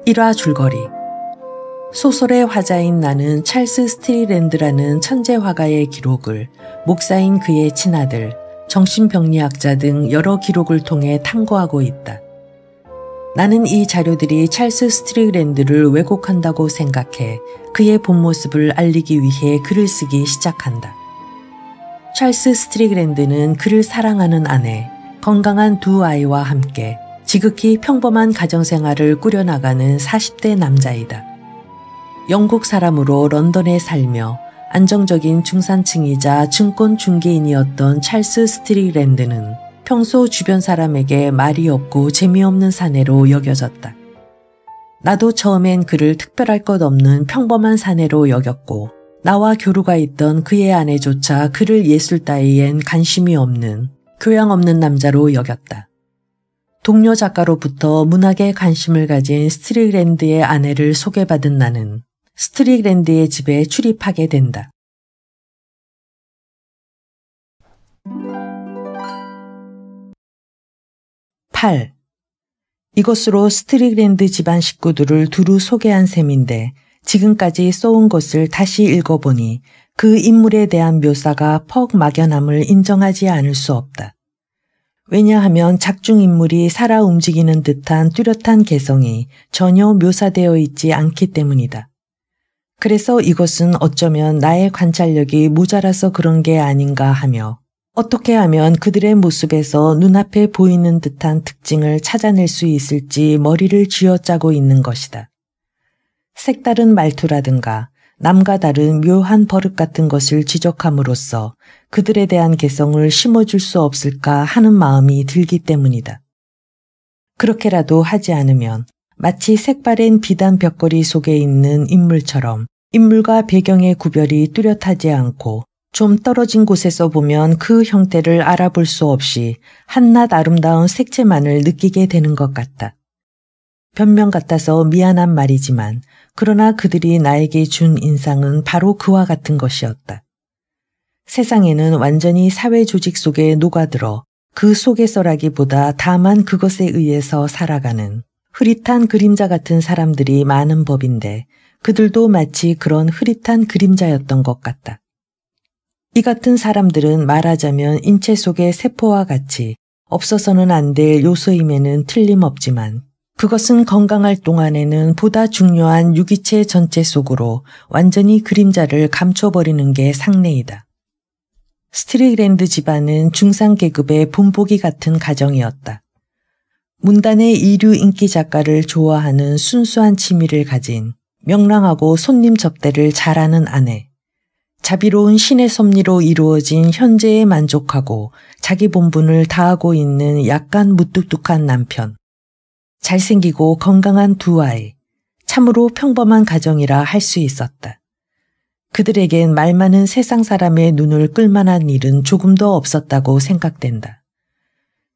일화 줄거리. 소설의 화자인 나는 찰스 스트릭랜드라는 천재 화가의 기록을 목사인 그의 친아들, 정신병리학자 등 여러 기록을 통해 탐구하고 있다. 나는 이 자료들이 찰스 스트릭랜드를 왜곡한다고 생각해 그의 본 모습을 알리기 위해 글을 쓰기 시작한다. 찰스 스트릭랜드는 그를 사랑하는 아내, 건강한 두 아이와 함께 지극히 평범한 가정생활을 꾸려나가는 40대 남자이다. 영국 사람으로 런던에 살며 안정적인 중산층이자 증권 중개인이었던 찰스 스트릭랜드는 평소 주변 사람에게 말이 없고 재미없는 사내로 여겨졌다. 나도 처음엔 그를 특별할 것 없는 평범한 사내로 여겼고 나와 교류가 있던 그의 아내조차 그를 예술 따위엔 관심이 없는 교양 없는 남자로 여겼다. 동료 작가로부터 문학에 관심을 가진 스트릭랜드의 아내를 소개받은 나는 스트릭랜드의 집에 출입하게 된다. (8) 이것으로 스트릭랜드 집안 식구들을 두루 소개한 셈인데 지금까지 써온 것을 다시 읽어보니 그 인물에 대한 묘사가 퍽 막연함을 인정하지 않을 수 없다. 왜냐하면 작중 인물이 살아 움직이는 듯한 뚜렷한 개성이 전혀 묘사되어 있지 않기 때문이다. 그래서 이것은 어쩌면 나의 관찰력이 모자라서 그런 게 아닌가 하며 어떻게 하면 그들의 모습에서 눈앞에 보이는 듯한 특징을 찾아낼 수 있을지 머리를 쥐어짜고 있는 것이다. 색다른 말투라든가 남과 다른 묘한 버릇 같은 것을 지적함으로써 그들에 대한 개성을 심어줄 수 없을까 하는 마음이 들기 때문이다. 그렇게라도 하지 않으면 마치 색바랜 비단 벽걸이 속에 있는 인물처럼 인물과 배경의 구별이 뚜렷하지 않고 좀 떨어진 곳에서 보면 그 형태를 알아볼 수 없이 한낱 아름다운 색채만을 느끼게 되는 것 같다. 변명 같아서 미안한 말이지만 그러나 그들이 나에게 준 인상은 바로 그와 같은 것이었다. 세상에는 완전히 사회 조직 속에 녹아들어 그 속에서라기보다 다만 그것에 의해서 살아가는 흐릿한 그림자 같은 사람들이 많은 법인데 그들도 마치 그런 흐릿한 그림자였던 것 같다. 이 같은 사람들은 말하자면 인체 속의 세포와 같이 없어서는 안 될 요소임에는 틀림없지만 그것은 건강할 동안에는 보다 중요한 유기체 전체 속으로 완전히 그림자를 감춰버리는 게 상례이다. 스트릭랜드 집안은 중상계급의 본보기 같은 가정이었다. 문단의 이류 인기 작가를 좋아하는 순수한 취미를 가진 명랑하고 손님 접대를 잘하는 아내, 자비로운 신의 섭리로 이루어진 현재에 만족하고 자기 본분을 다하고 있는 약간 무뚝뚝한 남편, 잘생기고 건강한 두 아이, 참으로 평범한 가정이라 할 수 있었다. 그들에겐 말 많은 세상 사람의 눈을 끌만한 일은 조금도 없었다고 생각된다.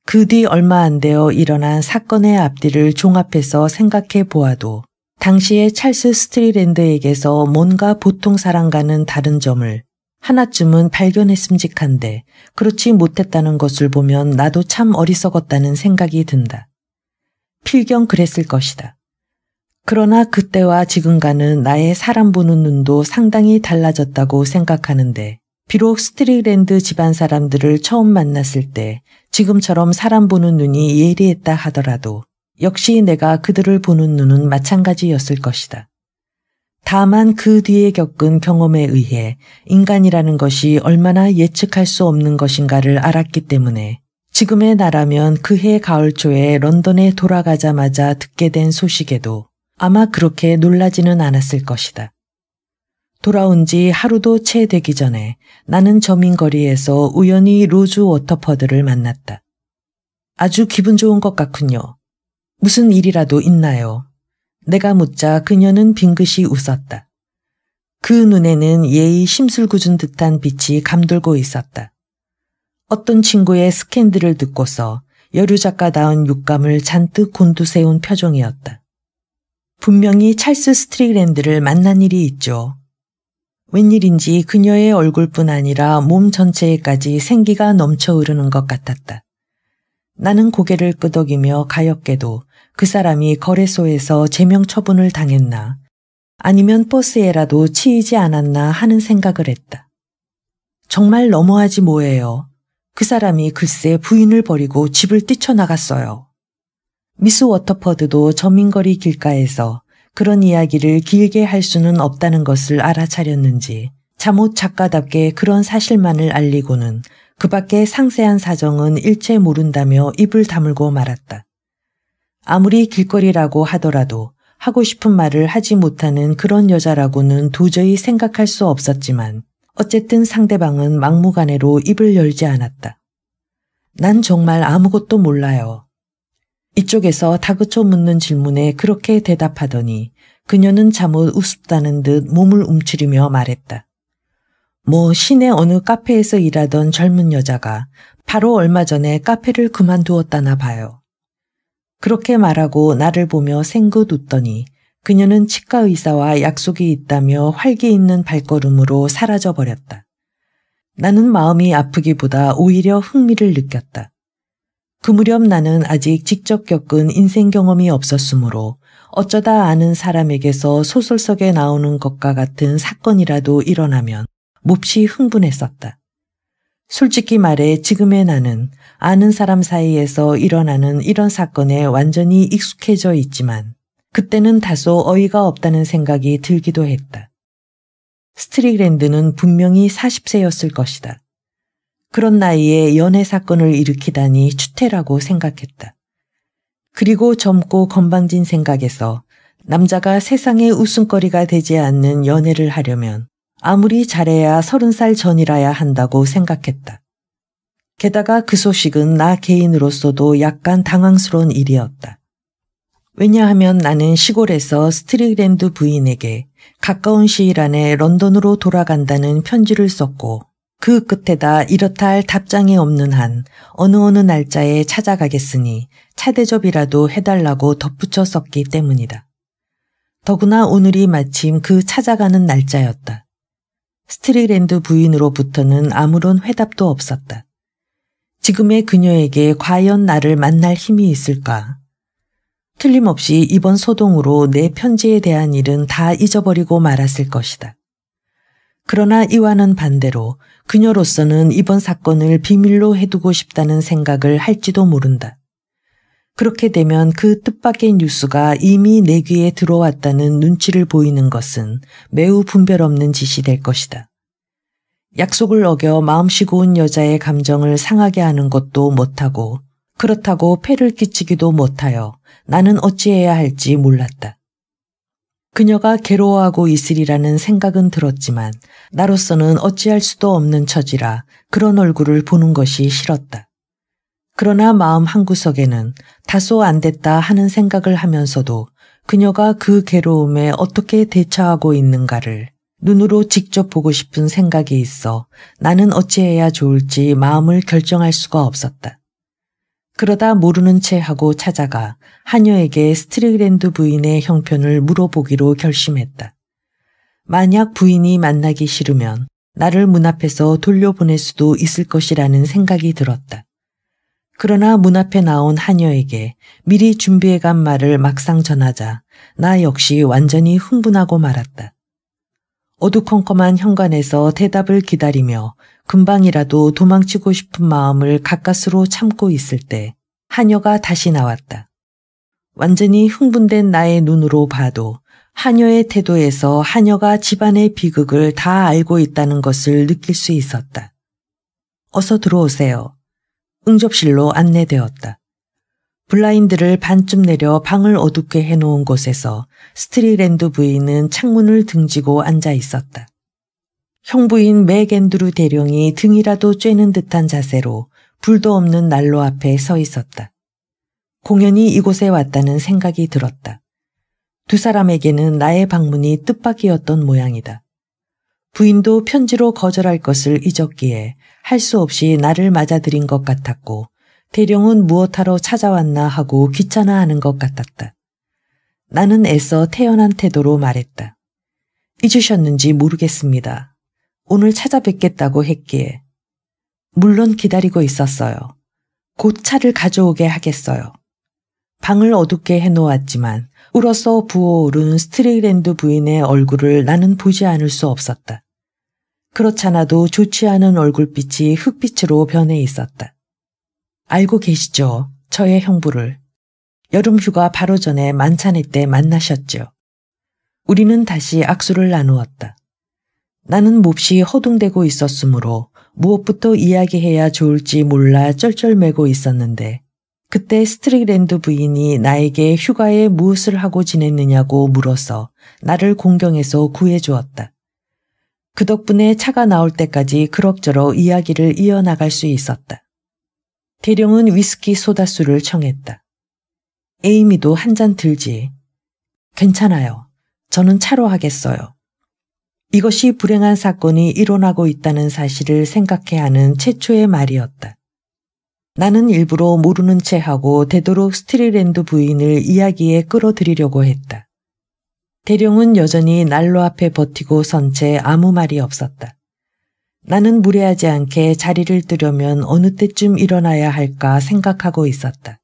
그 뒤 얼마 안 되어 일어난 사건의 앞뒤를 종합해서 생각해 보아도 당시의 찰스 스트릭랜드에게서 뭔가 보통 사람과는 다른 점을 하나쯤은 발견했음직한데 그렇지 못했다는 것을 보면 나도 참 어리석었다는 생각이 든다. 필경 그랬을 것이다. 그러나 그때와 지금과는 나의 사람 보는 눈도 상당히 달라졌다고 생각하는데 비록 스트릭랜드 집안 사람들을 처음 만났을 때 지금처럼 사람 보는 눈이 예리했다 하더라도 역시 내가 그들을 보는 눈은 마찬가지였을 것이다. 다만 그 뒤에 겪은 경험에 의해 인간이라는 것이 얼마나 예측할 수 없는 것인가를 알았기 때문에 지금의 나라면 그해 가을 초에 런던에 돌아가자마자 듣게 된 소식에도 아마 그렇게 놀라지는 않았을 것이다. 돌아온 지 하루도 채 되기 전에 나는 저민거리에서 우연히 로즈 워터퍼드를 만났다. 아주 기분 좋은 것 같군요. 무슨 일이라도 있나요? 내가 묻자 그녀는 빙긋이 웃었다. 그 눈에는 예의 심술궂은 듯한 빛이 감돌고 있었다. 어떤 친구의 스캔들을 듣고서 여류작가다운 육감을 잔뜩 곤두세운 표정이었다. 분명히 찰스 스트릭랜드를 만난 일이 있죠. 웬일인지 그녀의 얼굴뿐 아니라 몸 전체에까지 생기가 넘쳐 흐르는 것 같았다. 나는 고개를 끄덕이며 가엾게도 그 사람이 거래소에서 제명 처분을 당했나 아니면 버스에라도 치이지 않았나 하는 생각을 했다. 정말 너무하지 뭐예요. 그 사람이 글쎄 부인을 버리고 집을 뛰쳐나갔어요. 미스 워터퍼드도 저민거리 길가에서 그런 이야기를 길게 할 수는 없다는 것을 알아차렸는지 잠옷 작가답게 그런 사실만을 알리고는 그 밖의 상세한 사정은 일체 모른다며 입을 다물고 말았다. 아무리 길거리라고 하더라도 하고 싶은 말을 하지 못하는 그런 여자라고는 도저히 생각할 수 없었지만 어쨌든 상대방은 막무가내로 입을 열지 않았다. 난 정말 아무것도 몰라요. 이쪽에서 다그쳐 묻는 질문에 그렇게 대답하더니 그녀는 잠옷 우습다는 듯 몸을 움츠리며 말했다. 뭐 시내 어느 카페에서 일하던 젊은 여자가 바로 얼마 전에 카페를 그만두었다나 봐요. 그렇게 말하고 나를 보며 생긋 웃더니 그녀는 치과 의사와 약속이 있다며 활기 있는 발걸음으로 사라져버렸다. 나는 마음이 아프기보다 오히려 흥미를 느꼈다. 그 무렵 나는 아직 직접 겪은 인생 경험이 없었으므로 어쩌다 아는 사람에게서 소설속에 나오는 것과 같은 사건이라도 일어나면 몹시 흥분했었다. 솔직히 말해 지금의 나는 아는 사람 사이에서 일어나는 이런 사건에 완전히 익숙해져 있지만 그때는 다소 어이가 없다는 생각이 들기도 했다. 스트릭랜드는 분명히 40세였을 것이다. 그런 나이에 연애 사건을 일으키다니 추태라고 생각했다. 그리고 젊고 건방진 생각에서 남자가 세상의 웃음거리가 되지 않는 연애를 하려면 아무리 잘해야 30살 전이라야 한다고 생각했다. 게다가 그 소식은 나 개인으로서도 약간 당황스러운 일이었다. 왜냐하면 나는 시골에서 스트릭랜드 부인에게 가까운 시일 안에 런던으로 돌아간다는 편지를 썼고 그 끝에다 이렇다 할 답장이 없는 한 어느 날짜에 찾아가겠으니 차대접이라도 해달라고 덧붙여 썼기 때문이다. 더구나 오늘이 마침 그 찾아가는 날짜였다. 스트릭랜드 부인으로부터는 아무런 회답도 없었다. 지금의 그녀에게 과연 나를 만날 힘이 있을까? 틀림없이 이번 소동으로 내 편지에 대한 일은 다 잊어버리고 말았을 것이다. 그러나 이와는 반대로 그녀로서는 이번 사건을 비밀로 해두고 싶다는 생각을 할지도 모른다. 그렇게 되면 그 뜻밖의 뉴스가 이미 내 귀에 들어왔다는 눈치를 보이는 것은 매우 분별 없는 짓이 될 것이다. 약속을 어겨 마음씨 고운 여자의 감정을 상하게 하는 것도 못하고 그렇다고 폐를 끼치기도 못하여 나는 어찌해야 할지 몰랐다. 그녀가 괴로워하고 있으리라는 생각은 들었지만 나로서는 어찌할 수도 없는 처지라 그런 얼굴을 보는 것이 싫었다. 그러나 마음 한구석에는 다소 안 됐다 하는 생각을 하면서도 그녀가 그 괴로움에 어떻게 대처하고 있는가를 눈으로 직접 보고 싶은 생각이 있어 나는 어찌해야 좋을지 마음을 결정할 수가 없었다. 그러다 모르는 채 하고 찾아가 하녀에게 스트릭랜드 부인의 형편을 물어보기로 결심했다. 만약 부인이 만나기 싫으면 나를 문 앞에서 돌려보낼 수도 있을 것이라는 생각이 들었다. 그러나 문 앞에 나온 하녀에게 미리 준비해간 말을 막상 전하자 나 역시 완전히 흥분하고 말았다. 어두컴컴한 현관에서 대답을 기다리며 금방이라도 도망치고 싶은 마음을 가까스로 참고 있을 때 하녀가 다시 나왔다. 완전히 흥분된 나의 눈으로 봐도 하녀의 태도에서 하녀가 집안의 비극을 다 알고 있다는 것을 느낄 수 있었다. 어서 들어오세요. 응접실로 안내되었다. 블라인드를 반쯤 내려 방을 어둡게 해놓은 곳에서 스트릭랜드 부인은 창문을 등지고 앉아 있었다. 형부인 맥 앤드루 대령이 등이라도 쬐는 듯한 자세로 불도 없는 난로 앞에 서 있었다. 공연히 이곳에 왔다는 생각이 들었다. 두 사람에게는 나의 방문이 뜻밖이었던 모양이다. 부인도 편지로 거절할 것을 잊었기에 할 수 없이 나를 맞아들인 것 같았고 대령은 무엇하러 찾아왔나 하고 귀찮아하는 것 같았다. 나는 애써 태연한 태도로 말했다. 잊으셨는지 모르겠습니다. 오늘 찾아뵙겠다고 했기에. 물론 기다리고 있었어요. 곧 차를 가져오게 하겠어요. 방을 어둡게 해놓았지만 울어서 부어오른 스트릭랜드 부인의 얼굴을 나는 보지 않을 수 없었다. 그렇잖아도 좋지 않은 얼굴빛이 흑빛으로 변해 있었다. 알고 계시죠? 저의 형부를. 여름휴가 바로 전에 만찬회 때 만나셨죠. 우리는 다시 악수를 나누었다. 나는 몹시 허둥대고 있었으므로 무엇부터 이야기해야 좋을지 몰라 쩔쩔매고 있었는데 그때 스트릭랜드 부인이 나에게 휴가에 무엇을 하고 지냈느냐고 물어서 나를 공경해서 구해주었다. 그 덕분에 차가 나올 때까지 그럭저럭 이야기를 이어나갈 수 있었다. 대령은 위스키 소다수를 청했다. 에이미도 한 잔 들지. 괜찮아요. 저는 차로 하겠어요. 이것이 불행한 사건이 일어나고 있다는 사실을 생각해 하는 최초의 말이었다. 나는 일부러 모르는 채 하고 되도록 스트릭랜드 부인을 이야기에 끌어들이려고 했다. 대령은 여전히 난로 앞에 버티고 선 채 아무 말이 없었다. 나는 무례하지 않게 자리를 뜨려면 어느 때쯤 일어나야 할까 생각하고 있었다.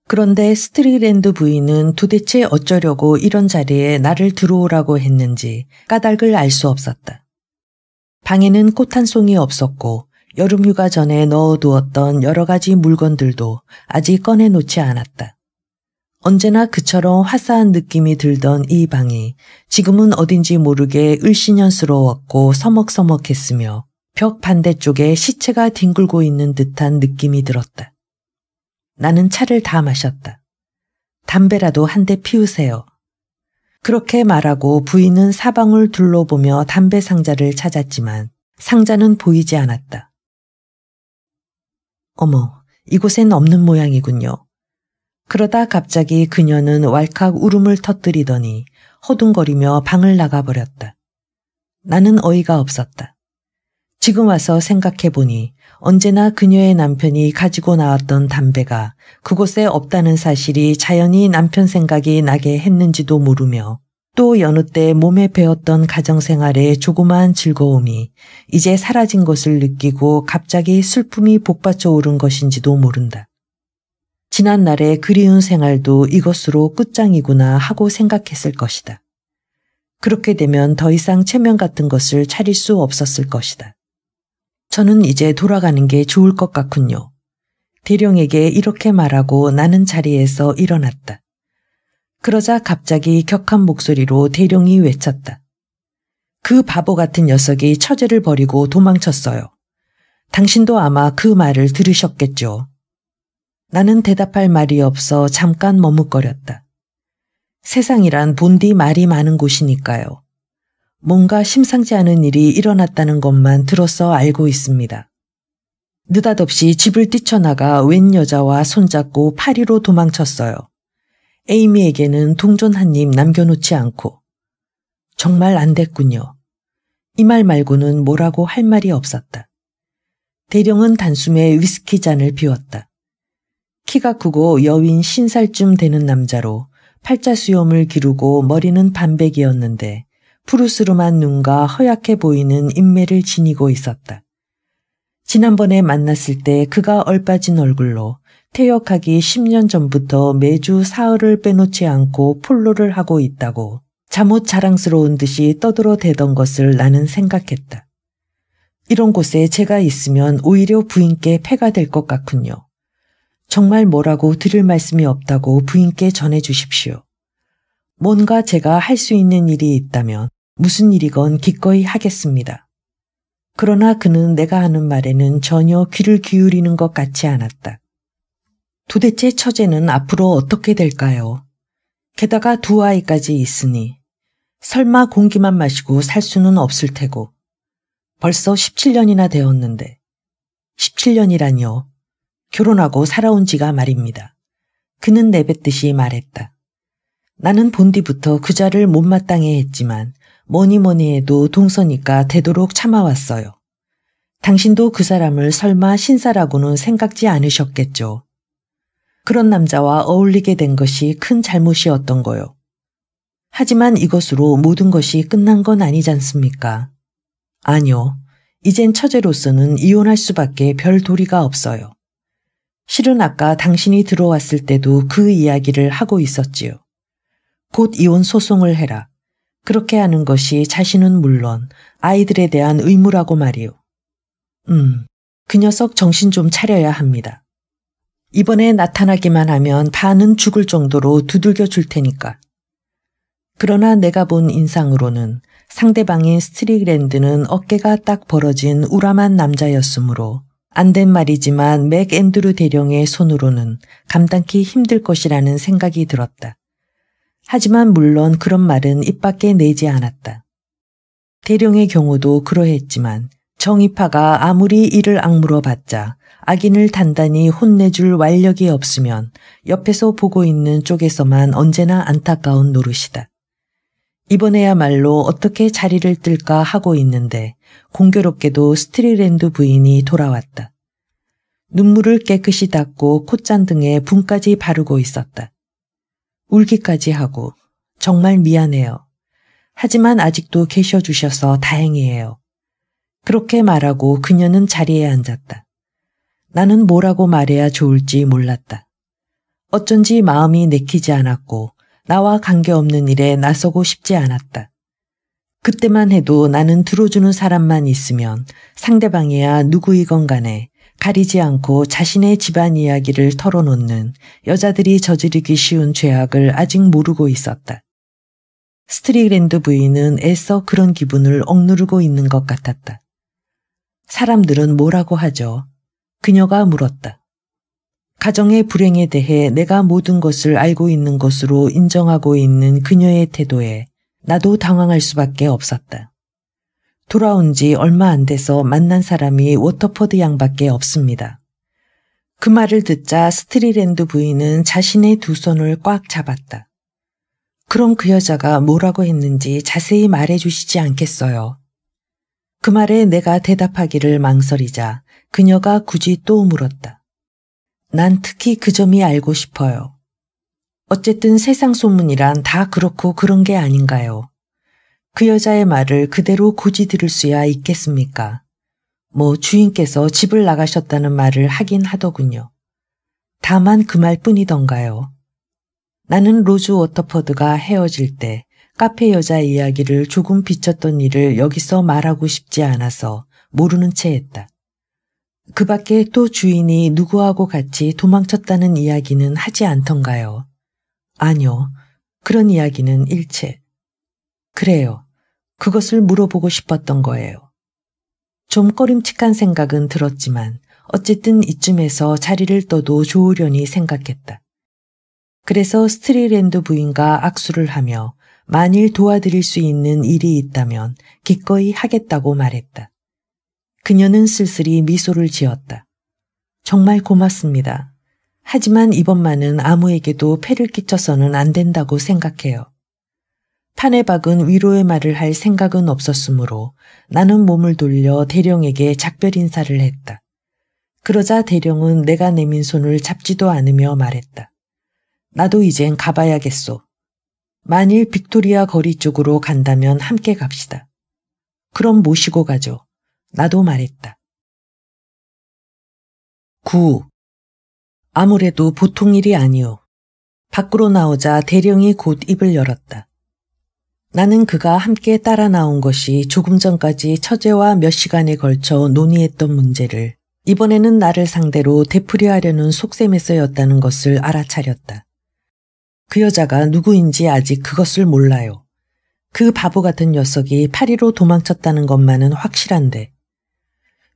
그런데 스트릭랜드 부인은 도대체 어쩌려고 이런 자리에 나를 들어오라고 했는지 까닭을 알 수 없었다. 방에는 꽃 한 송이 없었고 여름휴가 전에 넣어두었던 여러 가지 물건들도 아직 꺼내놓지 않았다. 언제나 그처럼 화사한 느낌이 들던 이 방이 지금은 어딘지 모르게 을씨년스러웠고 서먹서먹했으며 벽 반대쪽에 시체가 뒹굴고 있는 듯한 느낌이 들었다. 나는 차를 다 마셨다. 담배라도 한 대 피우세요. 그렇게 말하고 부인은 사방을 둘러보며 담배 상자를 찾았지만 상자는 보이지 않았다. 어머, 이곳엔 없는 모양이군요. 그러다 갑자기 그녀는 왈칵 울음을 터뜨리더니 허둥거리며 방을 나가버렸다. 나는 어이가 없었다. 지금 와서 생각해보니 언제나 그녀의 남편이 가지고 나왔던 담배가 그곳에 없다는 사실이 자연히 남편 생각이 나게 했는지도 모르며 또 여느 때 몸에 배었던 가정생활의 조그마한 즐거움이 이제 사라진 것을 느끼고 갑자기 슬픔이 복받쳐 오른 것인지도 모른다. 지난날의 그리운 생활도 이것으로 끝장이구나 하고 생각했을 것이다. 그렇게 되면 더 이상 체면 같은 것을 차릴 수 없었을 것이다. 저는 이제 돌아가는 게 좋을 것 같군요. 대령에게 이렇게 말하고 나는 자리에서 일어났다. 그러자 갑자기 격한 목소리로 대령이 외쳤다. 그 바보 같은 녀석이 처제를 버리고 도망쳤어요. 당신도 아마 그 말을 들으셨겠죠. 나는 대답할 말이 없어 잠깐 머뭇거렸다. 세상이란 본디 말이 많은 곳이니까요. 뭔가 심상치 않은 일이 일어났다는 것만 들어서 알고 있습니다. 느닷없이 집을 뛰쳐나가 웬 여자와 손잡고 파리로 도망쳤어요. 에이미에게는 동전 한 입 남겨놓지 않고. 정말 안 됐군요. 이 말 말고는 뭐라고 할 말이 없었다. 대령은 단숨에 위스키 잔을 비웠다. 키가 크고 여윈 50살쯤 되는 남자로 팔자 수염을 기르고 머리는 반백이었는데 푸르스름한 눈과 허약해 보이는 인매를 지니고 있었다. 지난번에 만났을 때 그가 얼빠진 얼굴로 퇴역하기 10년 전부터 매주 사흘을 빼놓지 않고 폴로를 하고 있다고 잠옷 자랑스러운 듯이 떠들어대던 것을 나는 생각했다. 이런 곳에 제가 있으면 오히려 부인께 폐가 될 것 같군요. 정말 뭐라고 드릴 말씀이 없다고 부인께 전해 주십시오. 뭔가 제가 할 수 있는 일이 있다면 무슨 일이건 기꺼이 하겠습니다. 그러나 그는 내가 하는 말에는 전혀 귀를 기울이는 것 같지 않았다. 도대체 처제는 앞으로 어떻게 될까요? 게다가 두 아이까지 있으니 설마 공기만 마시고 살 수는 없을 테고 벌써 17년이나 되었는데 17년이라뇨. 결혼하고 살아온 지가 말입니다. 그는 내뱉듯이 말했다. 나는 본디부터 그자를 못마땅해 했지만 뭐니 해도 동서니까 되도록 참아왔어요. 당신도 그 사람을 설마 신사라고는 생각지 않으셨겠죠. 그런 남자와 어울리게 된 것이 큰 잘못이었던 거요. 하지만 이것으로 모든 것이 끝난 건 아니지 않습니까? 아니요. 이젠 처제로서는 이혼할 수밖에 별 도리가 없어요. 실은 아까 당신이 들어왔을 때도 그 이야기를 하고 있었지요. 곧 이혼 소송을 해라. 그렇게 하는 것이 자신은 물론 아이들에 대한 의무라고 말이요. 그 녀석 정신 좀 차려야 합니다. 이번에 나타나기만 하면 반은 죽을 정도로 두들겨 줄 테니까. 그러나 내가 본 인상으로는 상대방인 스트릭랜드는 어깨가 딱 벌어진 우람한 남자였으므로 안 된 말이지만 맥 앤드루 대령의 손으로는 감당기 힘들 것이라는 생각이 들었다. 하지만 물론 그런 말은 입 밖에 내지 않았다. 대령의 경우도 그러했지만 정의파가 아무리 이를 악물어봤자 악인을 단단히 혼내줄 완력이 없으면 옆에서 보고 있는 쪽에서만 언제나 안타까운 노릇이다. 이번에야말로 어떻게 자리를 뜰까 하고 있는데 공교롭게도 스트릭랜드 부인이 돌아왔다. 눈물을 깨끗이 닦고 콧잔등에 붕까지 바르고 있었다. 울기까지 하고 정말 미안해요. 하지만 아직도 계셔주셔서 다행이에요. 그렇게 말하고 그녀는 자리에 앉았다. 나는 뭐라고 말해야 좋을지 몰랐다. 어쩐지 마음이 내키지 않았고 나와 관계없는 일에 나서고 싶지 않았다. 그때만 해도 나는 들어주는 사람만 있으면 상대방이야 누구이건 간에 가리지 않고 자신의 집안 이야기를 털어놓는 여자들이 저지르기 쉬운 죄악을 아직 모르고 있었다. 스트릭랜드 부인은 애써 그런 기분을 억누르고 있는 것 같았다. 사람들은 뭐라고 하죠? 그녀가 물었다. 가정의 불행에 대해 내가 모든 것을 알고 있는 것으로 인정하고 있는 그녀의 태도에 나도 당황할 수밖에 없었다. 돌아온 지 얼마 안 돼서 만난 사람이 워터퍼드 양밖에 없습니다. 그 말을 듣자 스트릭랜드 부인은 자신의 두 손을 꽉 잡았다. 그럼 그 여자가 뭐라고 했는지 자세히 말해주시지 않겠어요? 그 말에 내가 대답하기를 망설이자 그녀가 굳이 또 물었다. 난 특히 그 점이 알고 싶어요. 어쨌든 세상 소문이란 다 그렇고 그런 게 아닌가요? 그 여자의 말을 그대로 고지 들을 수야 있겠습니까? 뭐 주인께서 집을 나가셨다는 말을 하긴 하더군요. 다만 그 말뿐이던가요? 나는 로즈 워터퍼드가 헤어질 때 카페 여자 이야기를 조금 비쳤던 일을 여기서 말하고 싶지 않아서 모르는 채 했다. 그 밖에 또 주인이 누구하고 같이 도망쳤다는 이야기는 하지 않던가요? 아니요. 그런 이야기는 일체. 그래요. 그것을 물어보고 싶었던 거예요. 좀 꺼림칙한 생각은 들었지만 어쨌든 이쯤에서 자리를 떠도 좋으려니 생각했다. 그래서 스트릭랜드 부인과 악수를 하며 만일 도와드릴 수 있는 일이 있다면 기꺼이 하겠다고 말했다. 그녀는 쓸쓸히 미소를 지었다. 정말 고맙습니다. 하지만 이번만은 아무에게도 폐를 끼쳐서는 안 된다고 생각해요. 판에 박은 위로의 말을 할 생각은 없었으므로 나는 몸을 돌려 대령에게 작별 인사를 했다. 그러자 대령은 내가 내민 손을 잡지도 않으며 말했다. 나도 이젠 가봐야겠소. 만일 빅토리아 거리 쪽으로 간다면 함께 갑시다. 그럼 모시고 가죠. 나도 말했다. 9. 아무래도 보통 일이 아니오. 밖으로 나오자 대령이 곧 입을 열었다. 나는 그가 함께 따라 나온 것이 조금 전까지 처제와 몇 시간에 걸쳐 논의했던 문제를 이번에는 나를 상대로 되풀이하려는 속셈에서였다는 것을 알아차렸다. 그 여자가 누구인지 아직 그것을 몰라요. 그 바보 같은 녀석이 파리로 도망쳤다는 것만은 확실한데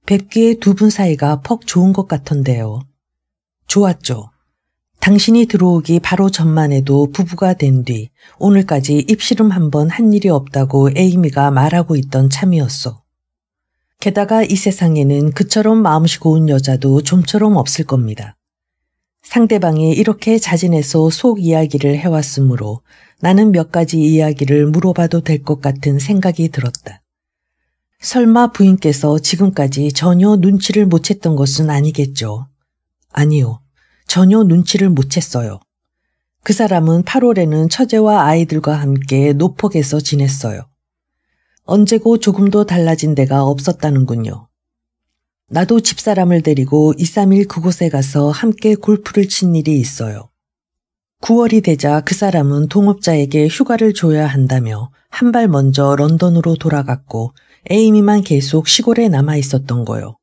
뵙기에 두 분 사이가 퍽 좋은 것 같던데요. 좋았죠. 당신이 들어오기 바로 전만 해도 부부가 된 뒤 오늘까지 입씨름 한번 한 일이 없다고 에이미가 말하고 있던 참이었소. 게다가 이 세상에는 그처럼 마음씨 고운 여자도 좀처럼 없을 겁니다. 상대방이 이렇게 자진해서 속 이야기를 해왔으므로 나는 몇 가지 이야기를 물어봐도 될 것 같은 생각이 들었다. 설마 부인께서 지금까지 전혀 눈치를 못 챘던 것은 아니겠죠? 아니요. 전혀 눈치를 못 챘어요. 그 사람은 8월에는 처제와 아이들과 함께 노폭에서 지냈어요. 언제고 조금도 달라진 데가 없었다는군요. 나도 집사람을 데리고 2, 3일 그곳에 가서 함께 골프를 친 일이 있어요. 9월이 되자 그 사람은 동업자에게 휴가를 줘야 한다며 한 발 먼저 런던으로 돌아갔고 에이미만 계속 시골에 남아 있었던 거요.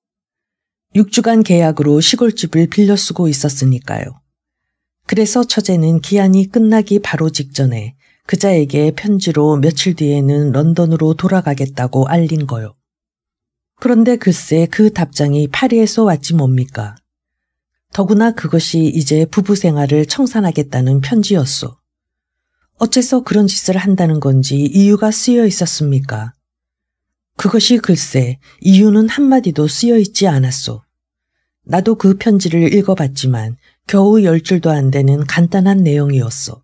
6주간 계약으로 시골집을 빌려 쓰고 있었으니까요. 그래서 처제는 기한이 끝나기 바로 직전에 그자에게 편지로 며칠 뒤에는 런던으로 돌아가겠다고 알린 거요. 그런데 글쎄 그 답장이 파리에서 왔지 뭡니까? 더구나 그것이 이제 부부 생활을 청산하겠다는 편지였소. 어째서 그런 짓을 한다는 건지 이유가 쓰여 있었습니까? 그것이 글쎄 이유는 한마디도 쓰여 있지 않았소. 나도 그 편지를 읽어봤지만 겨우 10줄도 안 되는 간단한 내용이었소.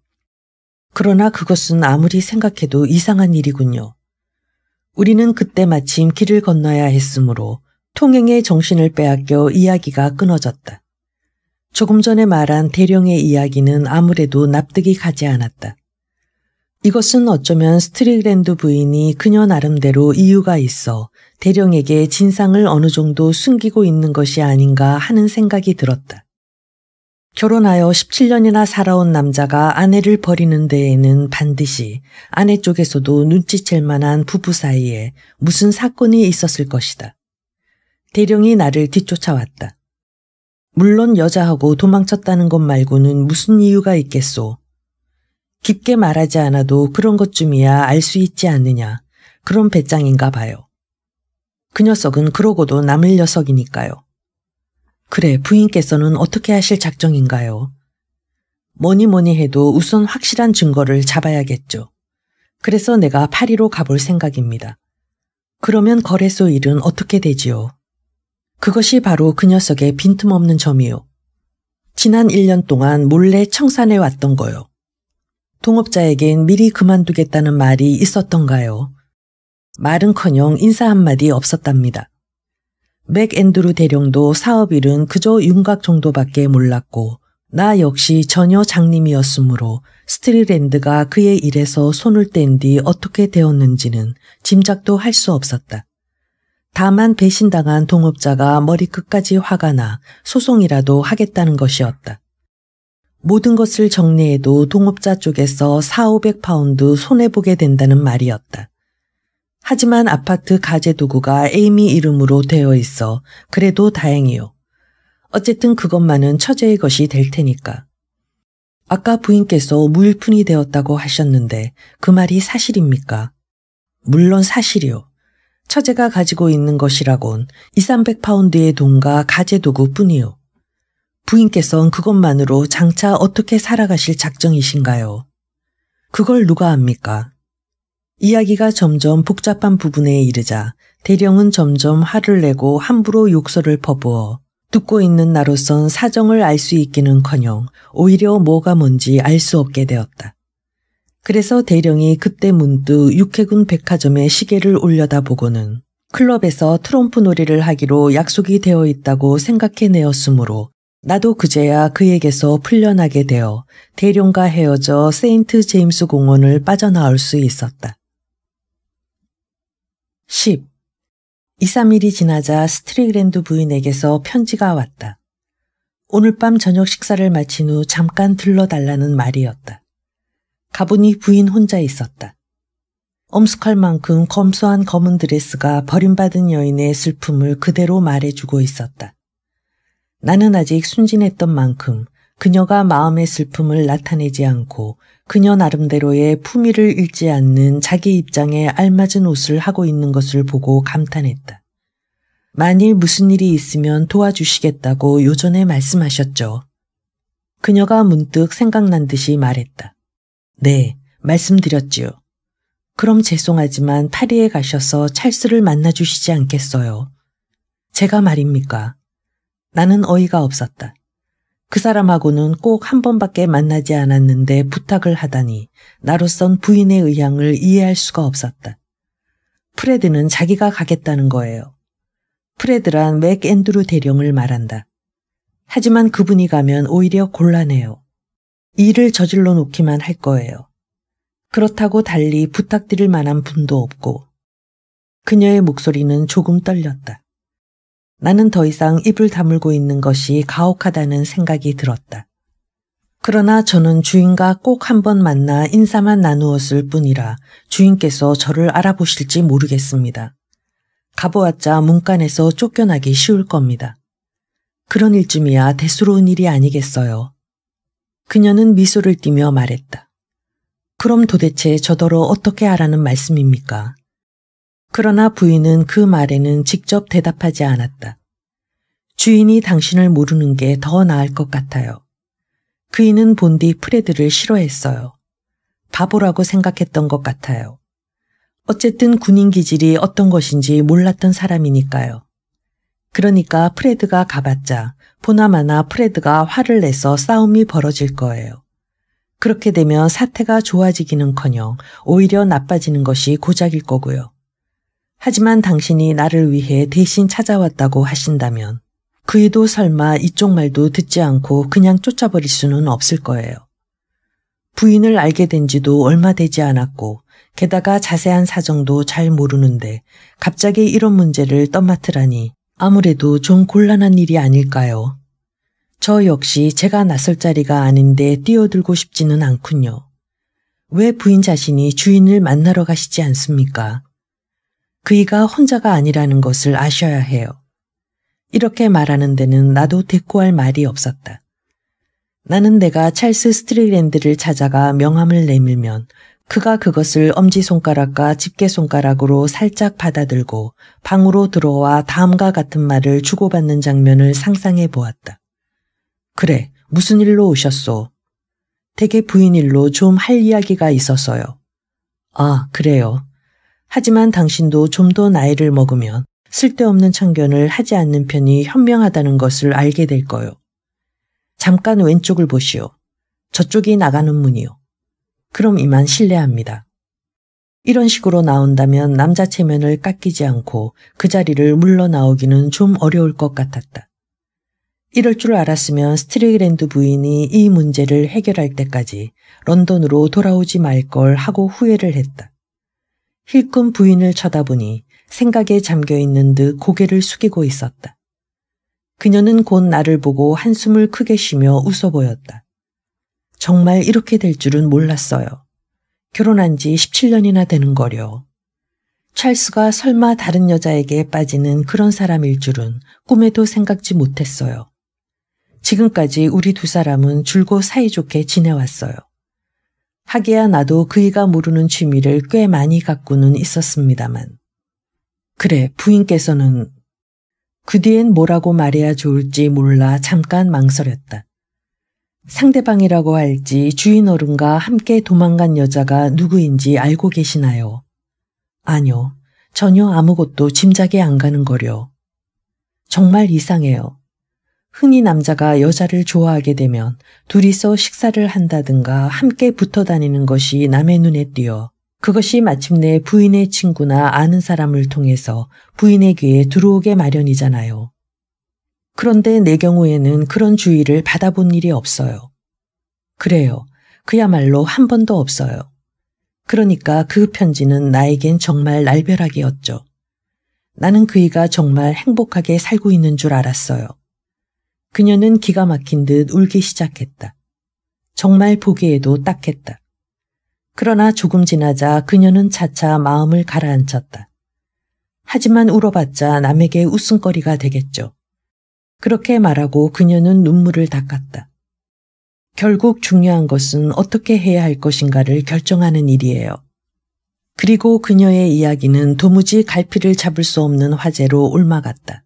그러나 그것은 아무리 생각해도 이상한 일이군요. 우리는 그때 마침 길을 건너야 했으므로 통행의 정신을 빼앗겨 이야기가 끊어졌다. 조금 전에 말한 대령의 이야기는 아무래도 납득이 가지 않았다. 이것은 어쩌면 스트릭랜드 부인이 그녀 나름대로 이유가 있어 대령에게 진상을 어느 정도 숨기고 있는 것이 아닌가 하는 생각이 들었다. 결혼하여 17년이나 살아온 남자가 아내를 버리는 데에는 반드시 아내 쪽에서도 눈치챌 만한 부부 사이에 무슨 사건이 있었을 것이다. 대령이 나를 뒤쫓아왔다. 물론 여자하고 도망쳤다는 것 말고는 무슨 이유가 있겠소. 깊게 말하지 않아도 그런 것쯤이야 알 수 있지 않느냐. 그런 배짱인가 봐요. 그 녀석은 그러고도 남을 녀석이니까요. 그래, 부인께서는 어떻게 하실 작정인가요? 뭐니 해도 우선 확실한 증거를 잡아야겠죠. 그래서 내가 파리로 가볼 생각입니다. 그러면 거래소 일은 어떻게 되지요? 그것이 바로 그 녀석의 빈틈없는 점이요. 지난 1년 동안 몰래 청산해 왔던 거요. 동업자에겐 미리 그만두겠다는 말이 있었던가요? 말은커녕 인사 한마디 없었답니다. 맥앤드루 대령도 사업일은 그저 윤곽 정도밖에 몰랐고 나 역시 전혀 장님이었으므로 스트릭랜드가 그의 일에서 손을 뗀 뒤 어떻게 되었는지는 짐작도 할 수 없었다. 다만 배신당한 동업자가 머리끝까지 화가 나 소송이라도 하겠다는 것이었다. 모든 것을 정리해도 동업자 쪽에서 400~500파운드 손해보게 된다는 말이었다. 하지만 아파트 가재도구가 에이미 이름으로 되어 있어 그래도 다행이요. 어쨌든 그것만은 처제의 것이 될 테니까. 아까 부인께서 무일푼이 되었다고 하셨는데 그 말이 사실입니까? 물론 사실이요. 처제가 가지고 있는 것이라곤 200~300파운드의 돈과 가재도구뿐이요. 부인께서는 그것만으로 장차 어떻게 살아가실 작정이신가요? 그걸 누가 압니까? 이야기가 점점 복잡한 부분에 이르자 대령은 점점 화를 내고 함부로 욕설을 퍼부어 듣고 있는 나로선 사정을 알 수 있기는커녕 오히려 뭐가 뭔지 알 수 없게 되었다. 그래서 대령이 그때 문득 육해군 백화점에 시계를 올려다보고는 클럽에서 트럼프 놀이를 하기로 약속이 되어 있다고 생각해내었으므로 나도 그제야 그에게서 풀려나게 되어 대령과 헤어져 세인트 제임스 공원을 빠져나올 수 있었다. 10. 2, 3일이 지나자 스트릭랜드 부인에게서 편지가 왔다. 오늘 밤 저녁 식사를 마친 후 잠깐 들러달라는 말이었다. 가보니 부인 혼자 있었다. 엄숙할 만큼 검소한 검은 드레스가 버림받은 여인의 슬픔을 그대로 말해주고 있었다. 나는 아직 순진했던 만큼 그녀가 마음의 슬픔을 나타내지 않고 그녀 나름대로의 품위를 잃지 않는 자기 입장에 알맞은 옷을 하고 있는 것을 보고 감탄했다. 만일 무슨 일이 있으면 도와주시겠다고 요전에 말씀하셨죠. 그녀가 문득 생각난 듯이 말했다. 네, 말씀드렸지요. 그럼 죄송하지만 파리에 가셔서 찰스를 만나주시지 않겠어요? 제가 말입니까? 나는 어이가 없었다. 그 사람하고는 꼭 한 번밖에 만나지 않았는데 부탁을 하다니 나로선 부인의 의향을 이해할 수가 없었다. 프레드는 자기가 가겠다는 거예요. 프레드란 맥앤드루 대령을 말한다. 하지만 그분이 가면 오히려 곤란해요. 일을 저질러 놓기만 할 거예요. 그렇다고 달리 부탁드릴 만한 분도 없고. 그녀의 목소리는 조금 떨렸다. 나는 더 이상 입을 다물고 있는 것이 가혹하다는 생각이 들었다. 그러나 저는 주인과 꼭 한번 만나 인사만 나누었을 뿐이라 주인께서 저를 알아보실지 모르겠습니다. 가보았자 문간에서 쫓겨나기 쉬울 겁니다. 그런 일쯤이야 대수로운 일이 아니겠어요. 그녀는 미소를 띠며 말했다. 그럼 도대체 저더러 어떻게 하라는 말씀입니까? 그러나 부인은 그 말에는 직접 대답하지 않았다. 주인이 당신을 모르는 게 더 나을 것 같아요. 그이는 본디 프레드를 싫어했어요. 바보라고 생각했던 것 같아요. 어쨌든 군인 기질이 어떤 것인지 몰랐던 사람이니까요. 그러니까 프레드가 가봤자 보나마나 프레드가 화를 내서 싸움이 벌어질 거예요. 그렇게 되면 사태가 좋아지기는커녕 오히려 나빠지는 것이 고작일 거고요. 하지만 당신이 나를 위해 대신 찾아왔다고 하신다면 그이도 설마 이쪽 말도 듣지 않고 그냥 쫓아버릴 수는 없을 거예요. 부인을 알게 된 지도 얼마 되지 않았고 게다가 자세한 사정도 잘 모르는데 갑자기 이런 문제를 떠맡으라니 아무래도 좀 곤란한 일이 아닐까요? 저 역시 제가 나설 자리가 아닌데 뛰어들고 싶지는 않군요. 왜 부인 자신이 주인을 만나러 가시지 않습니까? 그이가 혼자가 아니라는 것을 아셔야 해요. 이렇게 말하는 데는 나도 대꾸할 말이 없었다. 나는 내가 찰스 스트릭랜드를 찾아가 명함을 내밀면 그가 그것을 엄지손가락과 집게손가락으로 살짝 받아들고 방으로 들어와 다음과 같은 말을 주고받는 장면을 상상해 보았다. 그래, 무슨 일로 오셨소? 대개 부인 일로 좀 할 이야기가 있어서요. 아, 그래요. 하지만 당신도 좀 더 나이를 먹으면 쓸데없는 참견을 하지 않는 편이 현명하다는 것을 알게 될 거요. 잠깐 왼쪽을 보시오. 저쪽이 나가는 문이요. 그럼 이만 실례합니다. 이런 식으로 나온다면 남자 체면을 깎이지 않고 그 자리를 물러나오기는 좀 어려울 것 같았다. 이럴 줄 알았으면 스트릭랜드 부인이 이 문제를 해결할 때까지 런던으로 돌아오지 말 걸 하고 후회를 했다. 힐끔 부인을 쳐다보니 생각에 잠겨있는 듯 고개를 숙이고 있었다. 그녀는 곧 나를 보고 한숨을 크게 쉬며 웃어 보였다. 정말 이렇게 될 줄은 몰랐어요. 결혼한 지 17년이나 되는 거려. 찰스가 설마 다른 여자에게 빠지는 그런 사람일 줄은 꿈에도 생각지 못했어요. 지금까지 우리 두 사람은 줄곧 사이좋게 지내왔어요. 하기야 나도 그이가 모르는 취미를 꽤 많이 갖고는 있었습니다만. 그래, 부인께서는... 그 뒤엔 뭐라고 말해야 좋을지 몰라 잠깐 망설였다. 상대방이라고 할지 주인 어른과 함께 도망간 여자가 누구인지 알고 계시나요? 아니요, 전혀 아무것도 짐작이 안 가는 거려. 정말 이상해요. 흔히 남자가 여자를 좋아하게 되면 둘이서 식사를 한다든가 함께 붙어 다니는 것이 남의 눈에 띄어 그것이 마침내 부인의 친구나 아는 사람을 통해서 부인의 귀에 들어오게 마련이잖아요. 그런데 내 경우에는 그런 주의를 받아본 일이 없어요. 그래요. 그야말로 한 번도 없어요. 그러니까 그 편지는 나에겐 정말 날벼락이었죠. 나는 그이가 정말 행복하게 살고 있는 줄 알았어요. 그녀는 기가 막힌 듯 울기 시작했다. 정말 보기에도 딱했다. 그러나 조금 지나자 그녀는 차차 마음을 가라앉혔다. 하지만 울어봤자 남에게 웃음거리가 되겠죠. 그렇게 말하고 그녀는 눈물을 닦았다. 결국 중요한 것은 어떻게 해야 할 것인가를 결정하는 일이에요. 그리고 그녀의 이야기는 도무지 갈피를 잡을 수 없는 화제로 옮아갔다.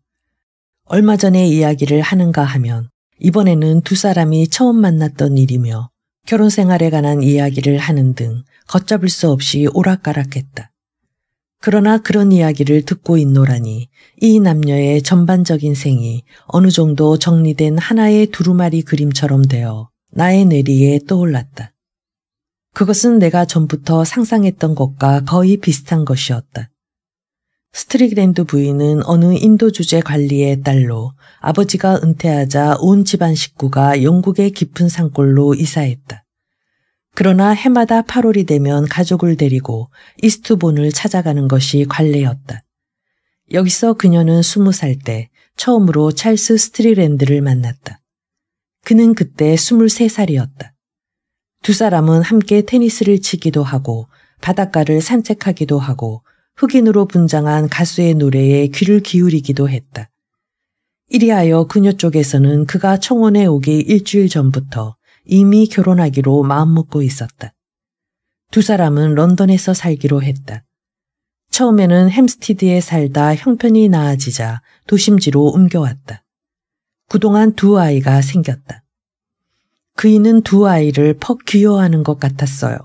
얼마 전에 이야기를 하는가 하면 이번에는 두 사람이 처음 만났던 일이며 결혼 생활에 관한 이야기를 하는 등 걷잡을 수 없이 오락가락했다. 그러나 그런 이야기를 듣고 있노라니 이 남녀의 전반적인 생이 어느 정도 정리된 하나의 두루마리 그림처럼 되어 나의 뇌리에 떠올랐다. 그것은 내가 전부터 상상했던 것과 거의 비슷한 것이었다. 스트릭랜드 부인은 어느 인도 주재 관리의 딸로 아버지가 은퇴하자 온 집안 식구가 영국의 깊은 산골로 이사했다. 그러나 해마다 8월이 되면 가족을 데리고 이스트본을 찾아가는 것이 관례였다. 여기서 그녀는 20살 때 처음으로 찰스 스트릭랜드를 만났다. 그는 그때 23살이었다. 두 사람은 함께 테니스를 치기도 하고 바닷가를 산책하기도 하고 흑인으로 분장한 가수의 노래에 귀를 기울이기도 했다. 이리하여 그녀 쪽에서는 그가 청혼에 오기 일주일 전부터 이미 결혼하기로 마음먹고 있었다. 두 사람은 런던에서 살기로 했다. 처음에는 햄스티드에 살다 형편이 나아지자 도심지로 옮겨왔다. 그동안 두 아이가 생겼다. 그이는 두 아이를 퍽 귀여워하는 것 같았어요.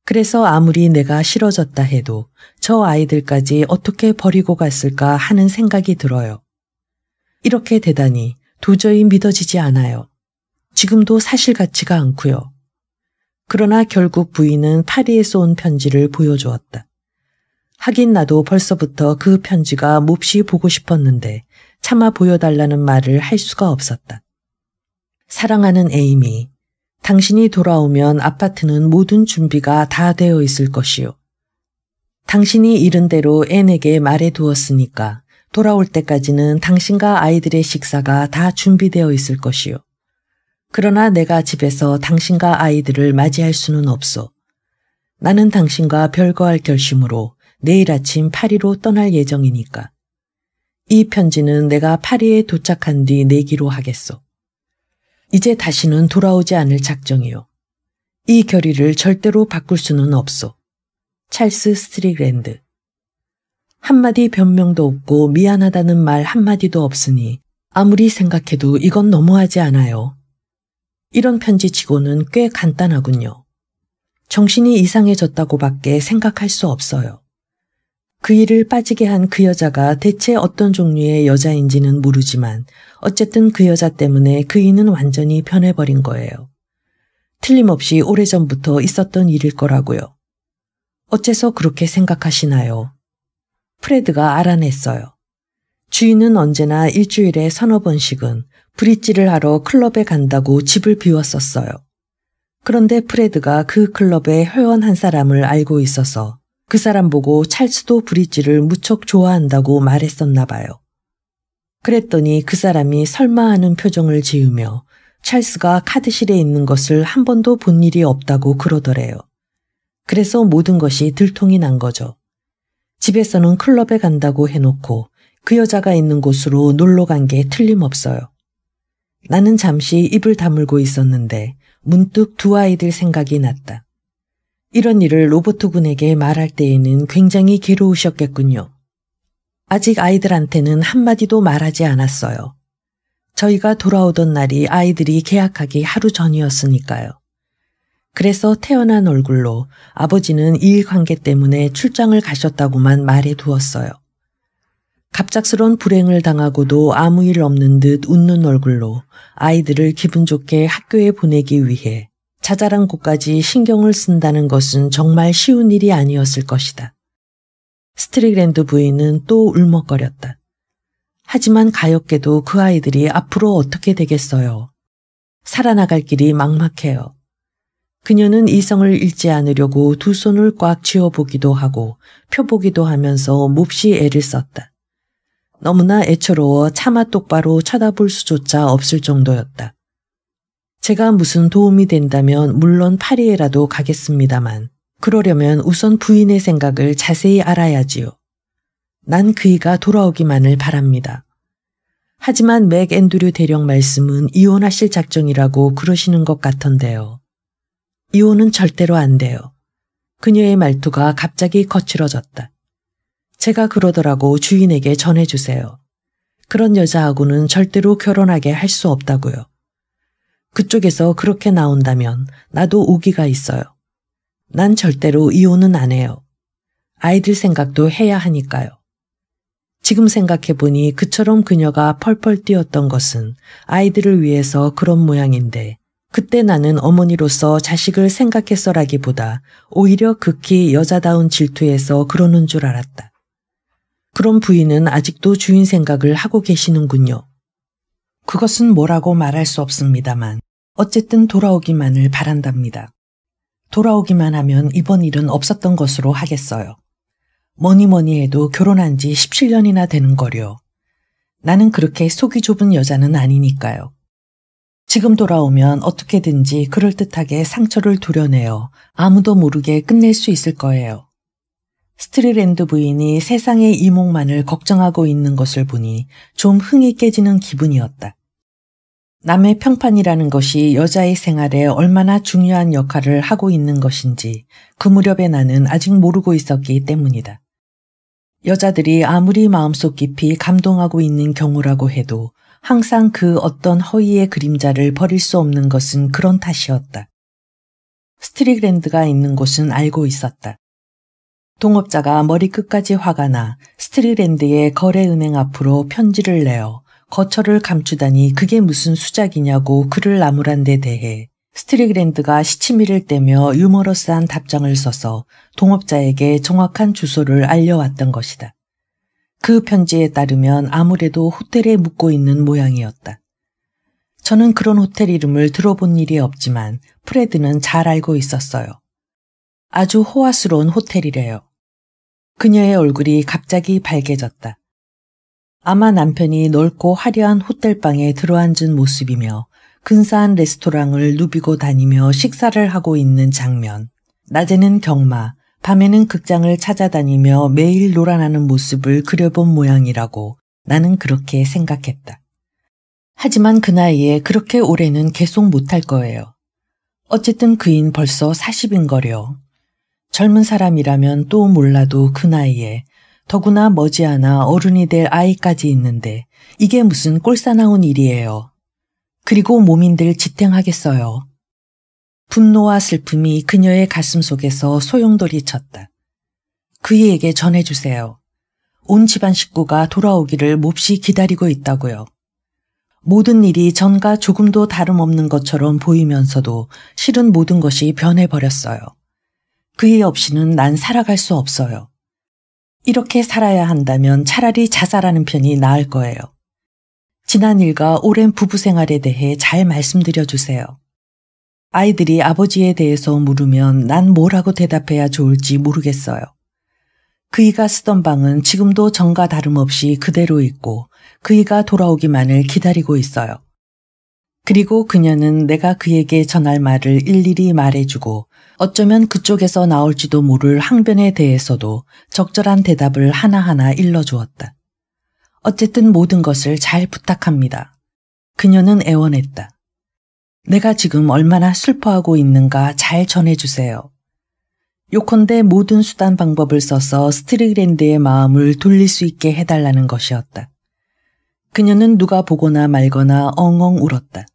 그래서 아무리 내가 싫어졌다 해도 저 아이들까지 어떻게 버리고 갔을까 하는 생각이 들어요. 이렇게 되다니 도저히 믿어지지 않아요. 지금도 사실 같지가 않고요. 그러나 결국 부인은 파리에서 온 편지를 보여주었다. 하긴 나도 벌써부터 그 편지가 몹시 보고 싶었는데 차마 보여달라는 말을 할 수가 없었다. 사랑하는 에이미, 당신이 돌아오면 아파트는 모든 준비가 다 되어 있을 것이요. 당신이 이른 대로 앤에게 말해두었으니까 돌아올 때까지는 당신과 아이들의 식사가 다 준비되어 있을 것이요. 그러나 내가 집에서 당신과 아이들을 맞이할 수는 없소. 나는 당신과 별거할 결심으로 내일 아침 파리로 떠날 예정이니까. 이 편지는 내가 파리에 도착한 뒤 내기로 하겠소. 이제 다시는 돌아오지 않을 작정이요. 이 결의를 절대로 바꿀 수는 없소. 찰스 스트릭랜드. 한마디 변명도 없고 미안하다는 말 한마디도 없으니 아무리 생각해도 이건 너무하지 않아요. 이런 편지치고는 꽤 간단하군요. 정신이 이상해졌다고밖에 생각할 수 없어요. 그 일을 빠지게 한 그 여자가 대체 어떤 종류의 여자인지는 모르지만 어쨌든 그 여자 때문에 그이는 완전히 변해버린 거예요. 틀림없이 오래전부터 있었던 일일 거라고요. 어째서 그렇게 생각하시나요? 프레드가 알아냈어요. 주인은 언제나 일주일에 서너 번씩은 브릿지를 하러 클럽에 간다고 집을 비웠었어요. 그런데 프레드가 그 클럽의 회원 한 사람을 알고 있어서 그 사람 보고 찰스도 브릿지를 무척 좋아한다고 말했었나 봐요. 그랬더니 그 사람이 설마 하는 표정을 지으며 찰스가 카드실에 있는 것을 한 번도 본 일이 없다고 그러더래요. 그래서 모든 것이 들통이 난 거죠. 집에서는 클럽에 간다고 해놓고 그 여자가 있는 곳으로 놀러 간 게 틀림없어요. 나는 잠시 입을 다물고 있었는데 문득 두 아이들 생각이 났다. 이런 일을 로버트 군에게 말할 때에는 굉장히 괴로우셨겠군요. 아직 아이들한테는 한마디도 말하지 않았어요. 저희가 돌아오던 날이 아이들이 개학하기 하루 전이었으니까요. 그래서 태어난 얼굴로 아버지는 이일관계 때문에 출장을 가셨다고만 말해두었어요. 갑작스런 불행을 당하고도 아무 일 없는 듯 웃는 얼굴로 아이들을 기분 좋게 학교에 보내기 위해 자잘한 곳까지 신경을 쓴다는 것은 정말 쉬운 일이 아니었을 것이다. 스트릭랜드 부인은 또 울먹거렸다. 하지만 가엾게도 그 아이들이 앞으로 어떻게 되겠어요. 살아나갈 길이 막막해요. 그녀는 이성을 잃지 않으려고 두 손을 꽉 쥐어보기도 하고 펴보기도 하면서 몹시 애를 썼다. 너무나 애처로워 차마 똑바로 쳐다볼 수조차 없을 정도였다. 제가 무슨 도움이 된다면 물론 파리에라도 가겠습니다만 그러려면 우선 부인의 생각을 자세히 알아야지요. 난 그이가 돌아오기만을 바랍니다. 하지만 맥 앤드류 대령 말씀은 이혼하실 작정이라고 그러시는 것 같던데요. 이혼은 절대로 안 돼요. 그녀의 말투가 갑자기 거칠어졌다. 제가 그러더라고 주인에게 전해주세요. 그런 여자하고는 절대로 결혼하게 할 수 없다고요. 그쪽에서 그렇게 나온다면 나도 오기가 있어요. 난 절대로 이혼은 안 해요. 아이들 생각도 해야 하니까요. 지금 생각해보니 그처럼 그녀가 펄펄 뛰었던 것은 아이들을 위해서 그런 모양인데 그때 나는 어머니로서 자식을 생각해서라기보다 오히려 극히 여자다운 질투에서 그러는 줄 알았다. 그런 부인은 아직도 주인 생각을 하고 계시는군요. 그것은 뭐라고 말할 수 없습니다만 어쨌든 돌아오기만을 바란답니다. 돌아오기만 하면 이번 일은 없었던 것으로 하겠어요. 뭐니 해도 결혼한 지 17년이나 되는 거려. 나는 그렇게 속이 좁은 여자는 아니니까요. 지금 돌아오면 어떻게든지 그럴듯하게 상처를 도려내어 아무도 모르게 끝낼 수 있을 거예요. 스트리랜드 부인이 세상의 이목만을 걱정하고 있는 것을 보니 좀 흥이 깨지는 기분이었다. 남의 평판이라는 것이 여자의 생활에 얼마나 중요한 역할을 하고 있는 것인지 그 무렵에 나는 아직 모르고 있었기 때문이다. 여자들이 아무리 마음속 깊이 감동하고 있는 경우라고 해도 항상 그 어떤 허위의 그림자를 버릴 수 없는 것은 그런 탓이었다. 스트리랜드가 있는 곳은 알고 있었다. 동업자가 머리끝까지 화가 나 스트리랜드의 거래은행 앞으로 편지를 내어 거처를 감추다니 그게 무슨 수작이냐고 글을 나무란 데 대해 스트리랜드가 시치미를 떼며 유머러스한 답장을 써서 동업자에게 정확한 주소를 알려왔던 것이다. 그 편지에 따르면 아무래도 호텔에 묵고 있는 모양이었다. 저는 그런 호텔 이름을 들어본 일이 없지만 프레드는 잘 알고 있었어요. 아주 호화스러운 호텔이래요. 그녀의 얼굴이 갑자기 밝아졌다. 아마 남편이 넓고 화려한 호텔방에 들어앉은 모습이며 근사한 레스토랑을 누비고 다니며 식사를 하고 있는 장면, 낮에는 경마, 밤에는 극장을 찾아다니며 매일 놀아나는 모습을 그려본 모양이라고 나는 그렇게 생각했다. 하지만 그 나이에 그렇게 오래는 계속 못할 거예요. 어쨌든 그인 벌써 40인 거려. 젊은 사람이라면 또 몰라도 그 나이에 더구나 머지않아 어른이 될 아이까지 있는데 이게 무슨 꼴사나운 일이에요. 그리고 몸인들 지탱하겠어요. 분노와 슬픔이 그녀의 가슴 속에서 소용돌이 쳤다. 그이에게 전해주세요. 온 집안 식구가 돌아오기를 몹시 기다리고 있다고요. 모든 일이 전과 조금도 다름없는 것처럼 보이면서도 실은 모든 것이 변해버렸어요. 그이 없이는 난 살아갈 수 없어요. 이렇게 살아야 한다면 차라리 자살하는 편이 나을 거예요. 지난 일과 오랜 부부 생활에 대해 잘 말씀드려 주세요. 아이들이 아버지에 대해서 물으면 난 뭐라고 대답해야 좋을지 모르겠어요. 그이가 쓰던 방은 지금도 전과 다름없이 그대로 있고 그이가 돌아오기만을 기다리고 있어요. 그리고 그녀는 내가 그에게 전할 말을 일일이 말해주고 어쩌면 그쪽에서 나올지도 모를 항변에 대해서도 적절한 대답을 하나하나 일러주었다. 어쨌든 모든 것을 잘 부탁합니다. 그녀는 애원했다. 내가 지금 얼마나 슬퍼하고 있는가 잘 전해주세요. 요컨대 모든 수단 방법을 써서 스트리랜드의 마음을 돌릴 수 있게 해달라는 것이었다. 그녀는 누가 보거나 말거나 엉엉 울었다.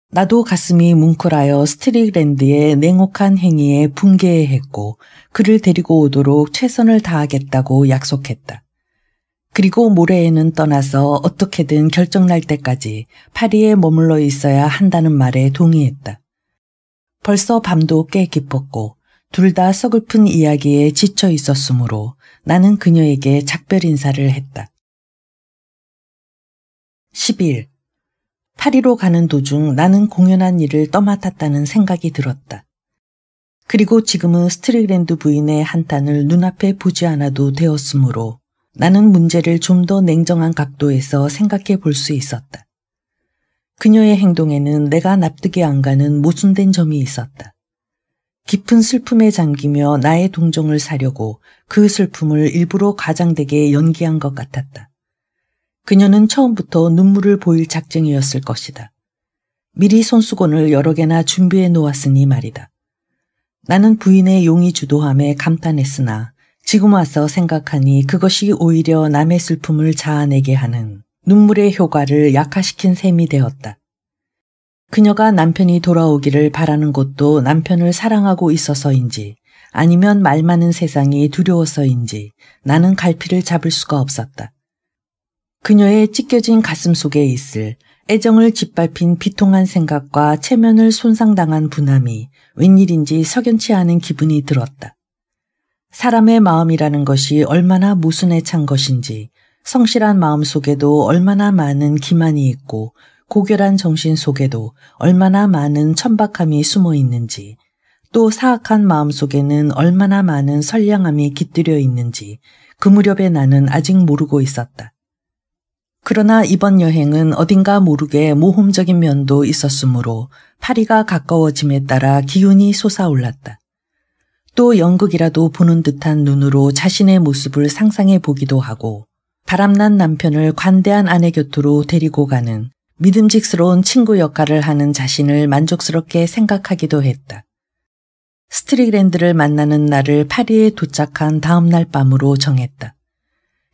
나도 가슴이 뭉클하여 스트리랜드의 냉혹한 행위에 분개했고 그를 데리고 오도록 최선을 다하겠다고 약속했다. 그리고 모레에는 떠나서 어떻게든 결정날 때까지 파리에 머물러 있어야 한다는 말에 동의했다. 벌써 밤도 꽤 깊었고 둘 다 서글픈 이야기에 지쳐 있었으므로 나는 그녀에게 작별 인사를 했다. 10일. 파리로 가는 도중 나는 공연한 일을 떠맡았다는 생각이 들었다. 그리고 지금은 스트리랜드 부인의 한탄을 눈앞에 보지 않아도 되었으므로 나는 문제를 좀 더 냉정한 각도에서 생각해 볼 수 있었다. 그녀의 행동에는 내가 납득이 안 가는 모순된 점이 있었다. 깊은 슬픔에 잠기며 나의 동정을 사려고 그 슬픔을 일부러 가장되게 연기한 것 같았다. 그녀는 처음부터 눈물을 보일 작정이었을 것이다. 미리 손수건을 여러 개나 준비해 놓았으니 말이다. 나는 부인의 용의 주도함에 감탄했으나 지금 와서 생각하니 그것이 오히려 남의 슬픔을 자아내게 하는 눈물의 효과를 약화시킨 셈이 되었다. 그녀가 남편이 돌아오기를 바라는 것도 남편을 사랑하고 있어서인지 아니면 말 많은 세상이 두려워서인지 나는 갈피를 잡을 수가 없었다. 그녀의 찢겨진 가슴 속에 있을 애정을 짓밟힌 비통한 생각과 체면을 손상당한 분함이 웬일인지 석연치 않은 기분이 들었다. 사람의 마음이라는 것이 얼마나 모순에 찬 것인지, 성실한 마음 속에도 얼마나 많은 기만이 있고 고결한 정신 속에도 얼마나 많은 천박함이 숨어 있는지, 또 사악한 마음 속에는 얼마나 많은 선량함이 깃들여 있는지 그 무렵에 나는 아직 모르고 있었다. 그러나 이번 여행은 어딘가 모르게 모험적인 면도 있었으므로 파리가 가까워짐에 따라 기운이 솟아올랐다. 또 연극이라도 보는 듯한 눈으로 자신의 모습을 상상해 보기도 하고 바람난 남편을 관대한 아내 곁으로 데리고 가는 믿음직스러운 친구 역할을 하는 자신을 만족스럽게 생각하기도 했다. 스트릭랜드를 만나는 날을 파리에 도착한 다음 날 밤으로 정했다.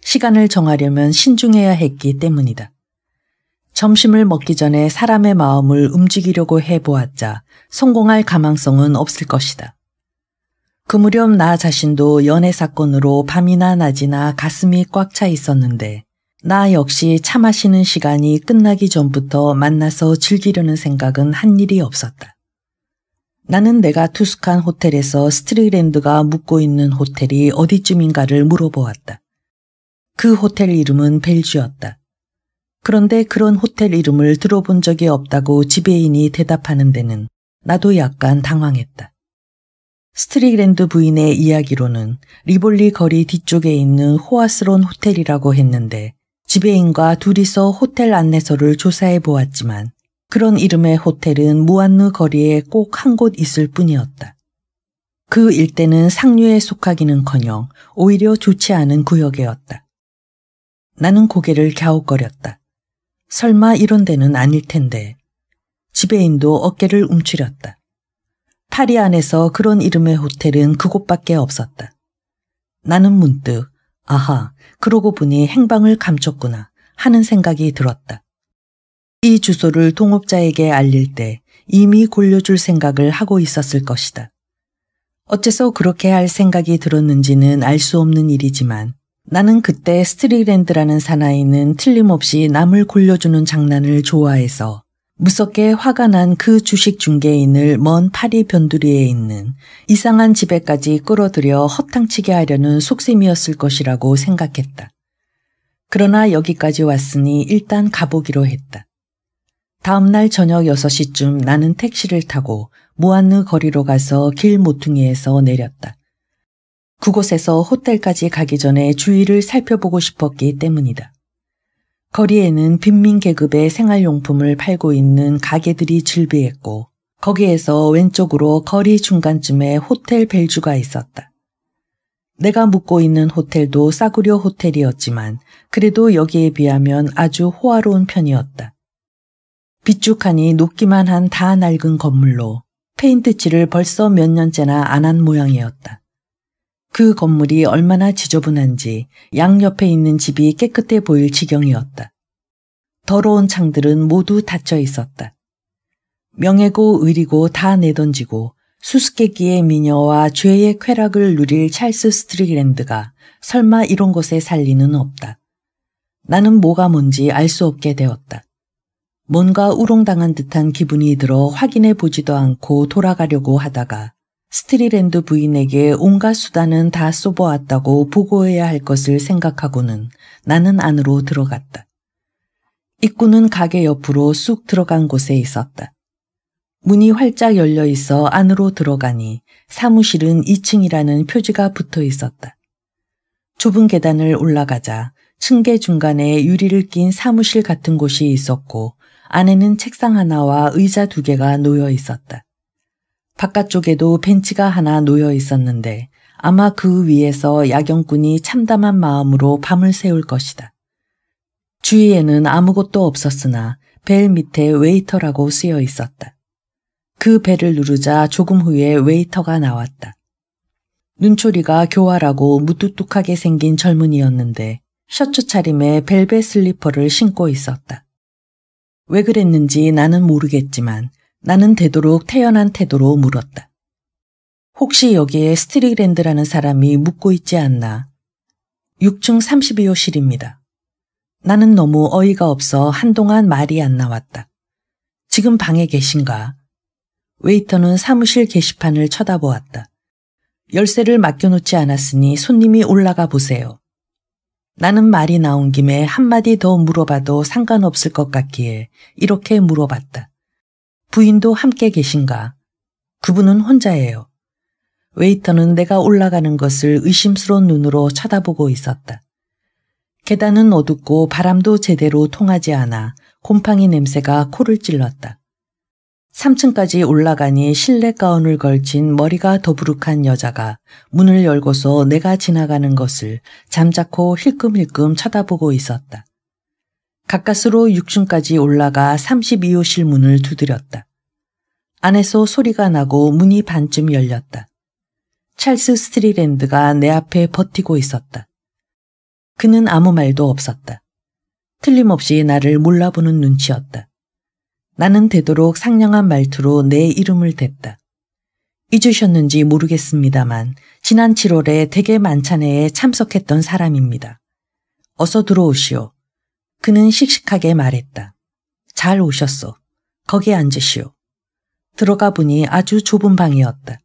시간을 정하려면 신중해야 했기 때문이다. 점심을 먹기 전에 사람의 마음을 움직이려고 해보았자 성공할 가망성은 없을 것이다. 그 무렵 나 자신도 연애 사건으로 밤이나 낮이나 가슴이 꽉 차 있었는데 나 역시 차 마시는 시간이 끝나기 전부터 만나서 즐기려는 생각은 한 일이 없었다. 나는 내가 투숙한 호텔에서 스트릭랜드가 묵고 있는 호텔이 어디쯤인가를 물어보았다. 그 호텔 이름은 벨주였다. 그런데 그런 호텔 이름을 들어본 적이 없다고 지배인이 대답하는 데는 나도 약간 당황했다. 스트릭랜드 부인의 이야기로는 리볼리 거리 뒤쪽에 있는 호화스러운 호텔이라고 했는데 지배인과 둘이서 호텔 안내서를 조사해 보았지만 그런 이름의 호텔은 무안르 거리에 꼭 한 곳 있을 뿐이었다. 그 일대는 상류에 속하기는커녕 오히려 좋지 않은 구역이었다. 나는 고개를 갸웃거렸다. 설마 이런 데는 아닐 텐데. 지배인도 어깨를 움츠렸다. 파리 안에서 그런 이름의 호텔은 그곳밖에 없었다. 나는 문득 아하, 그러고 보니 행방을 감췄구나 하는 생각이 들었다. 이 주소를 동업자에게 알릴 때 이미 골려줄 생각을 하고 있었을 것이다. 어째서 그렇게 할 생각이 들었는지는 알 수 없는 일이지만 나는 그때 스트릭랜드라는 사나이는 틀림없이 남을 골려주는 장난을 좋아해서 무섭게 화가 난 그 주식 중개인을 먼 파리 변두리에 있는 이상한 집에까지 끌어들여 허탕치게 하려는 속셈이었을 것이라고 생각했다. 그러나 여기까지 왔으니 일단 가보기로 했다. 다음 날 저녁 6시쯤 나는 택시를 타고 무안르 거리로 가서 길 모퉁이에서 내렸다. 그곳에서 호텔까지 가기 전에 주위를 살펴보고 싶었기 때문이다. 거리에는 빈민 계급의 생활용품을 팔고 있는 가게들이 즐비했고 거기에서 왼쪽으로 거리 중간쯤에 호텔 벨주가 있었다. 내가 묵고 있는 호텔도 싸구려 호텔이었지만 그래도 여기에 비하면 아주 호화로운 편이었다. 비쭉하니 높기만 한 다 낡은 건물로 페인트칠을 벌써 몇 년째나 안 한 모양이었다. 그 건물이 얼마나 지저분한지 양옆에 있는 집이 깨끗해 보일 지경이었다. 더러운 창들은 모두 닫혀 있었다. 명예고 의리고 다 내던지고 수수께끼의 미녀와 죄의 쾌락을 누릴 찰스 스트릭랜드가 설마 이런 곳에 살 리는 없다. 나는 뭐가 뭔지 알 수 없게 되었다. 뭔가 우롱당한 듯한 기분이 들어 확인해 보지도 않고 돌아가려고 하다가 스트릭랜드 부인에게 온갖 수단은 다 쏘보았다고 보고해야 할 것을 생각하고는 나는 안으로 들어갔다. 입구는 가게 옆으로 쑥 들어간 곳에 있었다. 문이 활짝 열려 있어 안으로 들어가니 사무실은 2층이라는 표지가 붙어 있었다. 좁은 계단을 올라가자 층계 중간에 유리를 낀 사무실 같은 곳이 있었고 안에는 책상 하나와 의자 2개가 놓여 있었다. 바깥쪽에도 벤치가 하나 놓여 있었는데 아마 그 위에서 야경꾼이 참담한 마음으로 밤을 새울 것이다. 주위에는 아무것도 없었으나 벨 밑에 웨이터라고 쓰여 있었다. 그 벨을 누르자 조금 후에 웨이터가 나왔다. 눈초리가 교활하고 무뚝뚝하게 생긴 젊은이였는데 셔츠 차림에 벨벳 슬리퍼를 신고 있었다. 왜 그랬는지 나는 모르겠지만 나는 되도록 태연한 태도로 물었다. 혹시 여기에 스트릭랜드라는 사람이 묵고 있지 않나? 6층 32호실입니다. 나는 너무 어이가 없어 한동안 말이 안 나왔다. 지금 방에 계신가? 웨이터는 사무실 게시판을 쳐다보았다. 열쇠를 맡겨놓지 않았으니 손님이 올라가 보세요. 나는 말이 나온 김에 한마디 더 물어봐도 상관없을 것 같기에 이렇게 물어봤다. 부인도 함께 계신가? 그분은 혼자예요. 웨이터는 내가 올라가는 것을 의심스러운 눈으로 쳐다보고 있었다. 계단은 어둡고 바람도 제대로 통하지 않아 곰팡이 냄새가 코를 찔렀다. 3층까지 올라가니 실내 가운을 걸친 머리가 더부룩한 여자가 문을 열고서 내가 지나가는 것을 잠자코 힐끔힐끔 쳐다보고 있었다. 가까스로 6층까지 올라가 32호실 문을 두드렸다. 안에서 소리가 나고 문이 반쯤 열렸다. 찰스 스트리랜드가 내 앞에 버티고 있었다. 그는 아무 말도 없었다. 틀림없이 나를 몰라보는 눈치였다. 나는 되도록 상냥한 말투로 내 이름을 댔다. 잊으셨는지 모르겠습니다만 지난 7월에 대개 만찬회에 참석했던 사람입니다. 어서 들어오시오. 그는 씩씩하게 말했다. 잘 오셨소. 거기 앉으시오. 들어가 보니 아주 좁은 방이었다.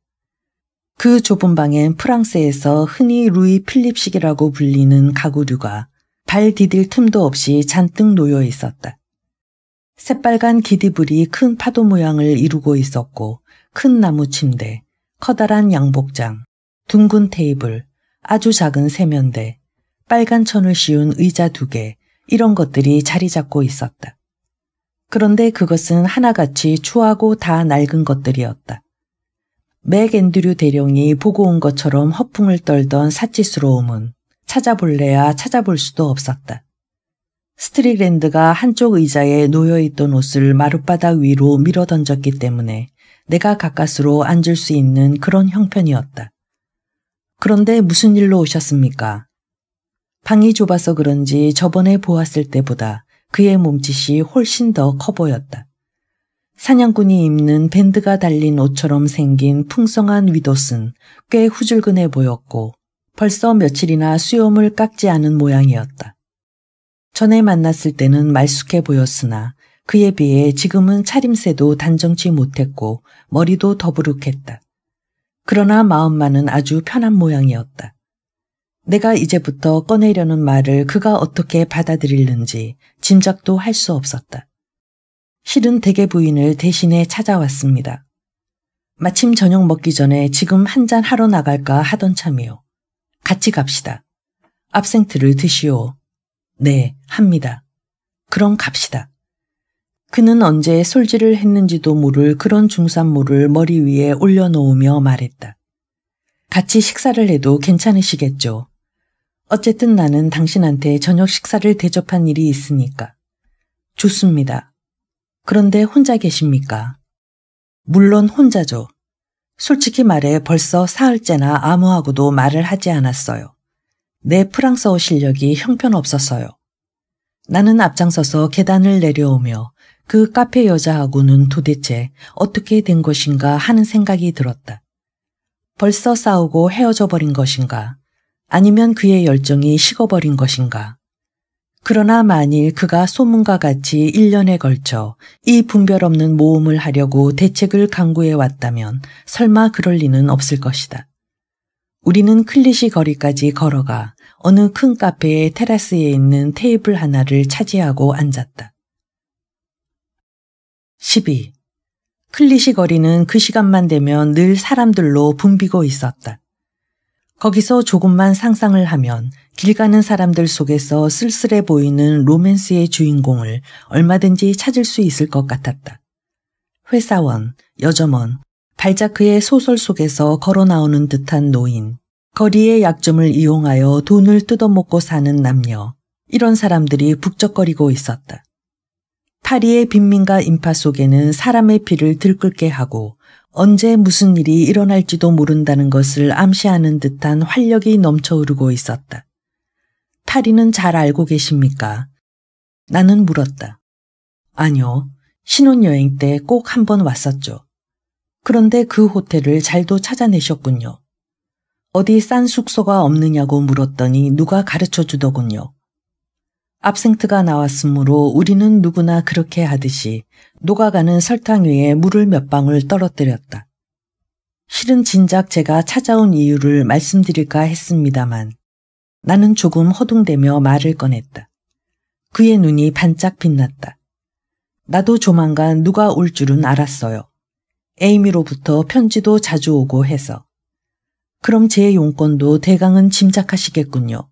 그 좁은 방엔 프랑스에서 흔히 루이 필립식이라고 불리는 가구류가 발 디딜 틈도 없이 잔뜩 놓여 있었다. 새빨간 기디불이 큰 파도 모양을 이루고 있었고 큰 나무 침대, 커다란 양복장, 둥근 테이블, 아주 작은 세면대, 빨간 천을 씌운 의자 2개 이런 것들이 자리 잡고 있었다. 그런데 그것은 하나같이 추하고 다 낡은 것들이었다. 맥 앤드류 대령이 보고 온 것처럼 허풍을 떨던 사치스러움은 찾아볼래야 찾아볼 수도 없었다. 스트릭랜드가 한쪽 의자에 놓여있던 옷을 마룻바닥 위로 밀어던졌기 때문에 내가 가까스로 앉을 수 있는 그런 형편이었다. 그런데 무슨 일로 오셨습니까? 방이 좁아서 그런지 저번에 보았을 때보다 그의 몸짓이 훨씬 더 커 보였다. 사냥꾼이 입는 밴드가 달린 옷처럼 생긴 풍성한 윗옷은 꽤 후줄근해 보였고 벌써 며칠이나 수염을 깎지 않은 모양이었다. 전에 만났을 때는 말쑥해 보였으나 그에 비해 지금은 차림새도 단정치 못했고 머리도 더부룩했다. 그러나 마음만은 아주 편한 모양이었다. 내가 이제부터 꺼내려는 말을 그가 어떻게 받아들일는지 짐작도 할 수 없었다. 실은 댁의 부인을 대신해 찾아왔습니다. 마침 저녁 먹기 전에 지금 한잔 하러 나갈까 하던 참이요. 같이 갑시다. 압생트를 드시오. 네, 합니다. 그럼 갑시다. 그는 언제 솔질을 했는지도 모를 그런 중산모를 머리 위에 올려놓으며 말했다. 같이 식사를 해도 괜찮으시겠죠? 어쨌든 나는 당신한테 저녁 식사를 대접한 일이 있으니까. 좋습니다. 그런데 혼자 계십니까? 물론 혼자죠. 솔직히 말해 벌써 사흘째나 아무하고도 말을 하지 않았어요. 내 프랑스어 실력이 형편없어서요. 나는 앞장서서 계단을 내려오며 그 카페 여자하고는 도대체 어떻게 된 것인가 하는 생각이 들었다. 벌써 싸우고 헤어져 버린 것인가? 아니면 그의 열정이 식어버린 것인가? 그러나 만일 그가 소문과 같이 1년에 걸쳐 이 분별 없는 모험을 하려고 대책을 강구해 왔다면 설마 그럴 리는 없을 것이다. 우리는 클리시 거리까지 걸어가 어느 큰 카페의 테라스에 있는 테이블 하나를 차지하고 앉았다. 12. 클리시 거리는 그 시간만 되면 늘 사람들로 붐비고 있었다. 거기서 조금만 상상을 하면 길 가는 사람들 속에서 쓸쓸해 보이는 로맨스의 주인공을 얼마든지 찾을 수 있을 것 같았다. 회사원, 여점원, 발자크의 소설 속에서 걸어 나오는 듯한 노인, 거리의 약점을 이용하여 돈을 뜯어먹고 사는 남녀, 이런 사람들이 북적거리고 있었다. 파리의 빈민가 인파 속에는 사람의 피를 들끓게 하고 언제 무슨 일이 일어날지도 모른다는 것을 암시하는 듯한 활력이 넘쳐 흐르고 있었다. 파리는 잘 알고 계십니까? 나는 물었다. 아니요. 신혼여행 때 꼭 한 번 왔었죠. 그런데 그 호텔을 잘도 찾아내셨군요. 어디 싼 숙소가 없느냐고 물었더니 누가 가르쳐 주더군요. 압생트가 나왔으므로 우리는 누구나 그렇게 하듯이 녹아가는 설탕 위에 물을 몇 방울 떨어뜨렸다. 실은 진작 제가 찾아온 이유를 말씀드릴까 했습니다만 나는 조금 허둥대며 말을 꺼냈다. 그의 눈이 반짝 빛났다. 나도 조만간 누가 올 줄은 알았어요. 에이미로부터 편지도 자주 오고 해서. 그럼 제 용건도 대강은 짐작하시겠군요.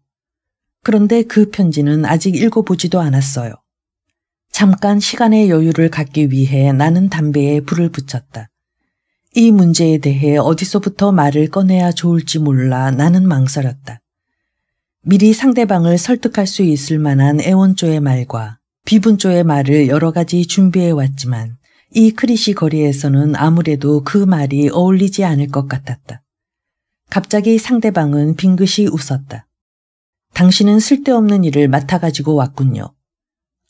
그런데 그 편지는 아직 읽어보지도 않았어요. 잠깐 시간의 여유를 갖기 위해 나는 담배에 불을 붙였다. 이 문제에 대해 어디서부터 말을 꺼내야 좋을지 몰라 나는 망설였다. 미리 상대방을 설득할 수 있을 만한 애원조의 말과 비분조의 말을 여러 가지 준비해 왔지만 이 크리시 거리에서는 아무래도 그 말이 어울리지 않을 것 같았다. 갑자기 상대방은 빙긋이 웃었다. 당신은 쓸데없는 일을 맡아가지고 왔군요.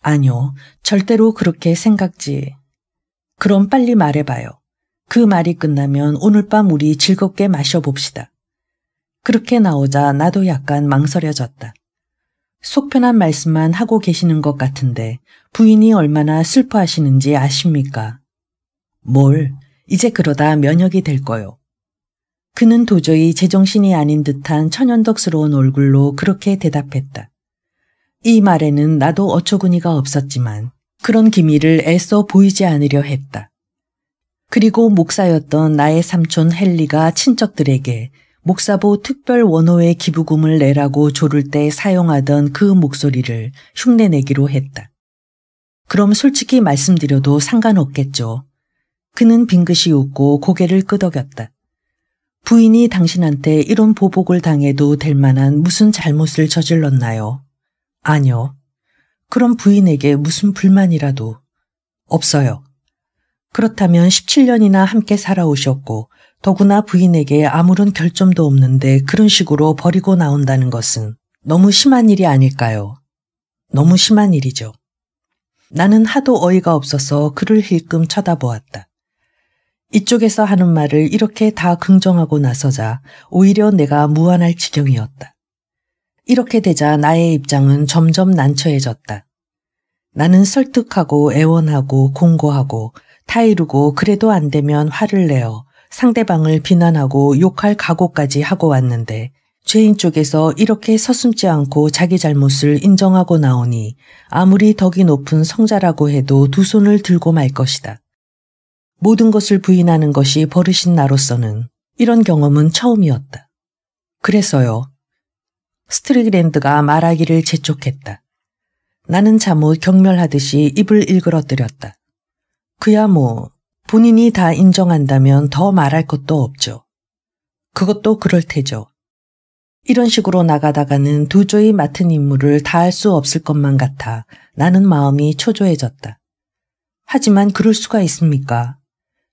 아니요, 절대로 그렇게 생각지. 그럼 빨리 말해봐요. 그 말이 끝나면 오늘 밤 우리 즐겁게 마셔봅시다. 그렇게 나오자 나도 약간 망설여졌다. 속편한 말씀만 하고 계시는 것 같은데 부인이 얼마나 슬퍼하시는지 아십니까? 뭘, 이제 그러다 면역이 될 거요. 그는 도저히 제정신이 아닌 듯한 천연덕스러운 얼굴로 그렇게 대답했다. 이 말에는 나도 어처구니가 없었지만 그런 기미를 애써 보이지 않으려 했다. 그리고 목사였던 나의 삼촌 헨리가 친척들에게 목사보 특별 원호의 기부금을 내라고 조를 때 사용하던 그 목소리를 흉내내기로 했다. 그럼 솔직히 말씀드려도 상관없겠죠. 그는 빙긋이 웃고 고개를 끄덕였다. 부인이 당신한테 이런 보복을 당해도 될 만한 무슨 잘못을 저질렀나요? 아니요. 그럼 부인에게 무슨 불만이라도? 없어요. 그렇다면 17년이나 함께 살아오셨고 더구나 부인에게 아무런 결점도 없는데 그런 식으로 버리고 나온다는 것은 너무 심한 일이 아닐까요? 너무 심한 일이죠. 나는 하도 어이가 없어서 그를 힐끔 쳐다보았다. 이쪽에서 하는 말을 이렇게 다 긍정하고 나서자 오히려 내가 무안할 지경이었다. 이렇게 되자 나의 입장은 점점 난처해졌다. 나는 설득하고 애원하고 공고하고 타이르고 그래도 안 되면 화를 내어 상대방을 비난하고 욕할 각오까지 하고 왔는데 죄인 쪽에서 이렇게 서슴지 않고 자기 잘못을 인정하고 나오니 아무리 덕이 높은 성자라고 해도 두 손을 들고 말 것이다. 모든 것을 부인하는 것이 버릇인 나로서는 이런 경험은 처음이었다. 그래서요. 스트리그랜드가 말하기를 재촉했다. 나는 잠옷 경멸하듯이 입을 일그러뜨렸다. 그야 뭐 본인이 다 인정한다면 더 말할 것도 없죠. 그것도 그럴 테죠. 이런 식으로 나가다가는 도저히 맡은 임무를 다할 수 없을 것만 같아 나는 마음이 초조해졌다. 하지만 그럴 수가 있습니까?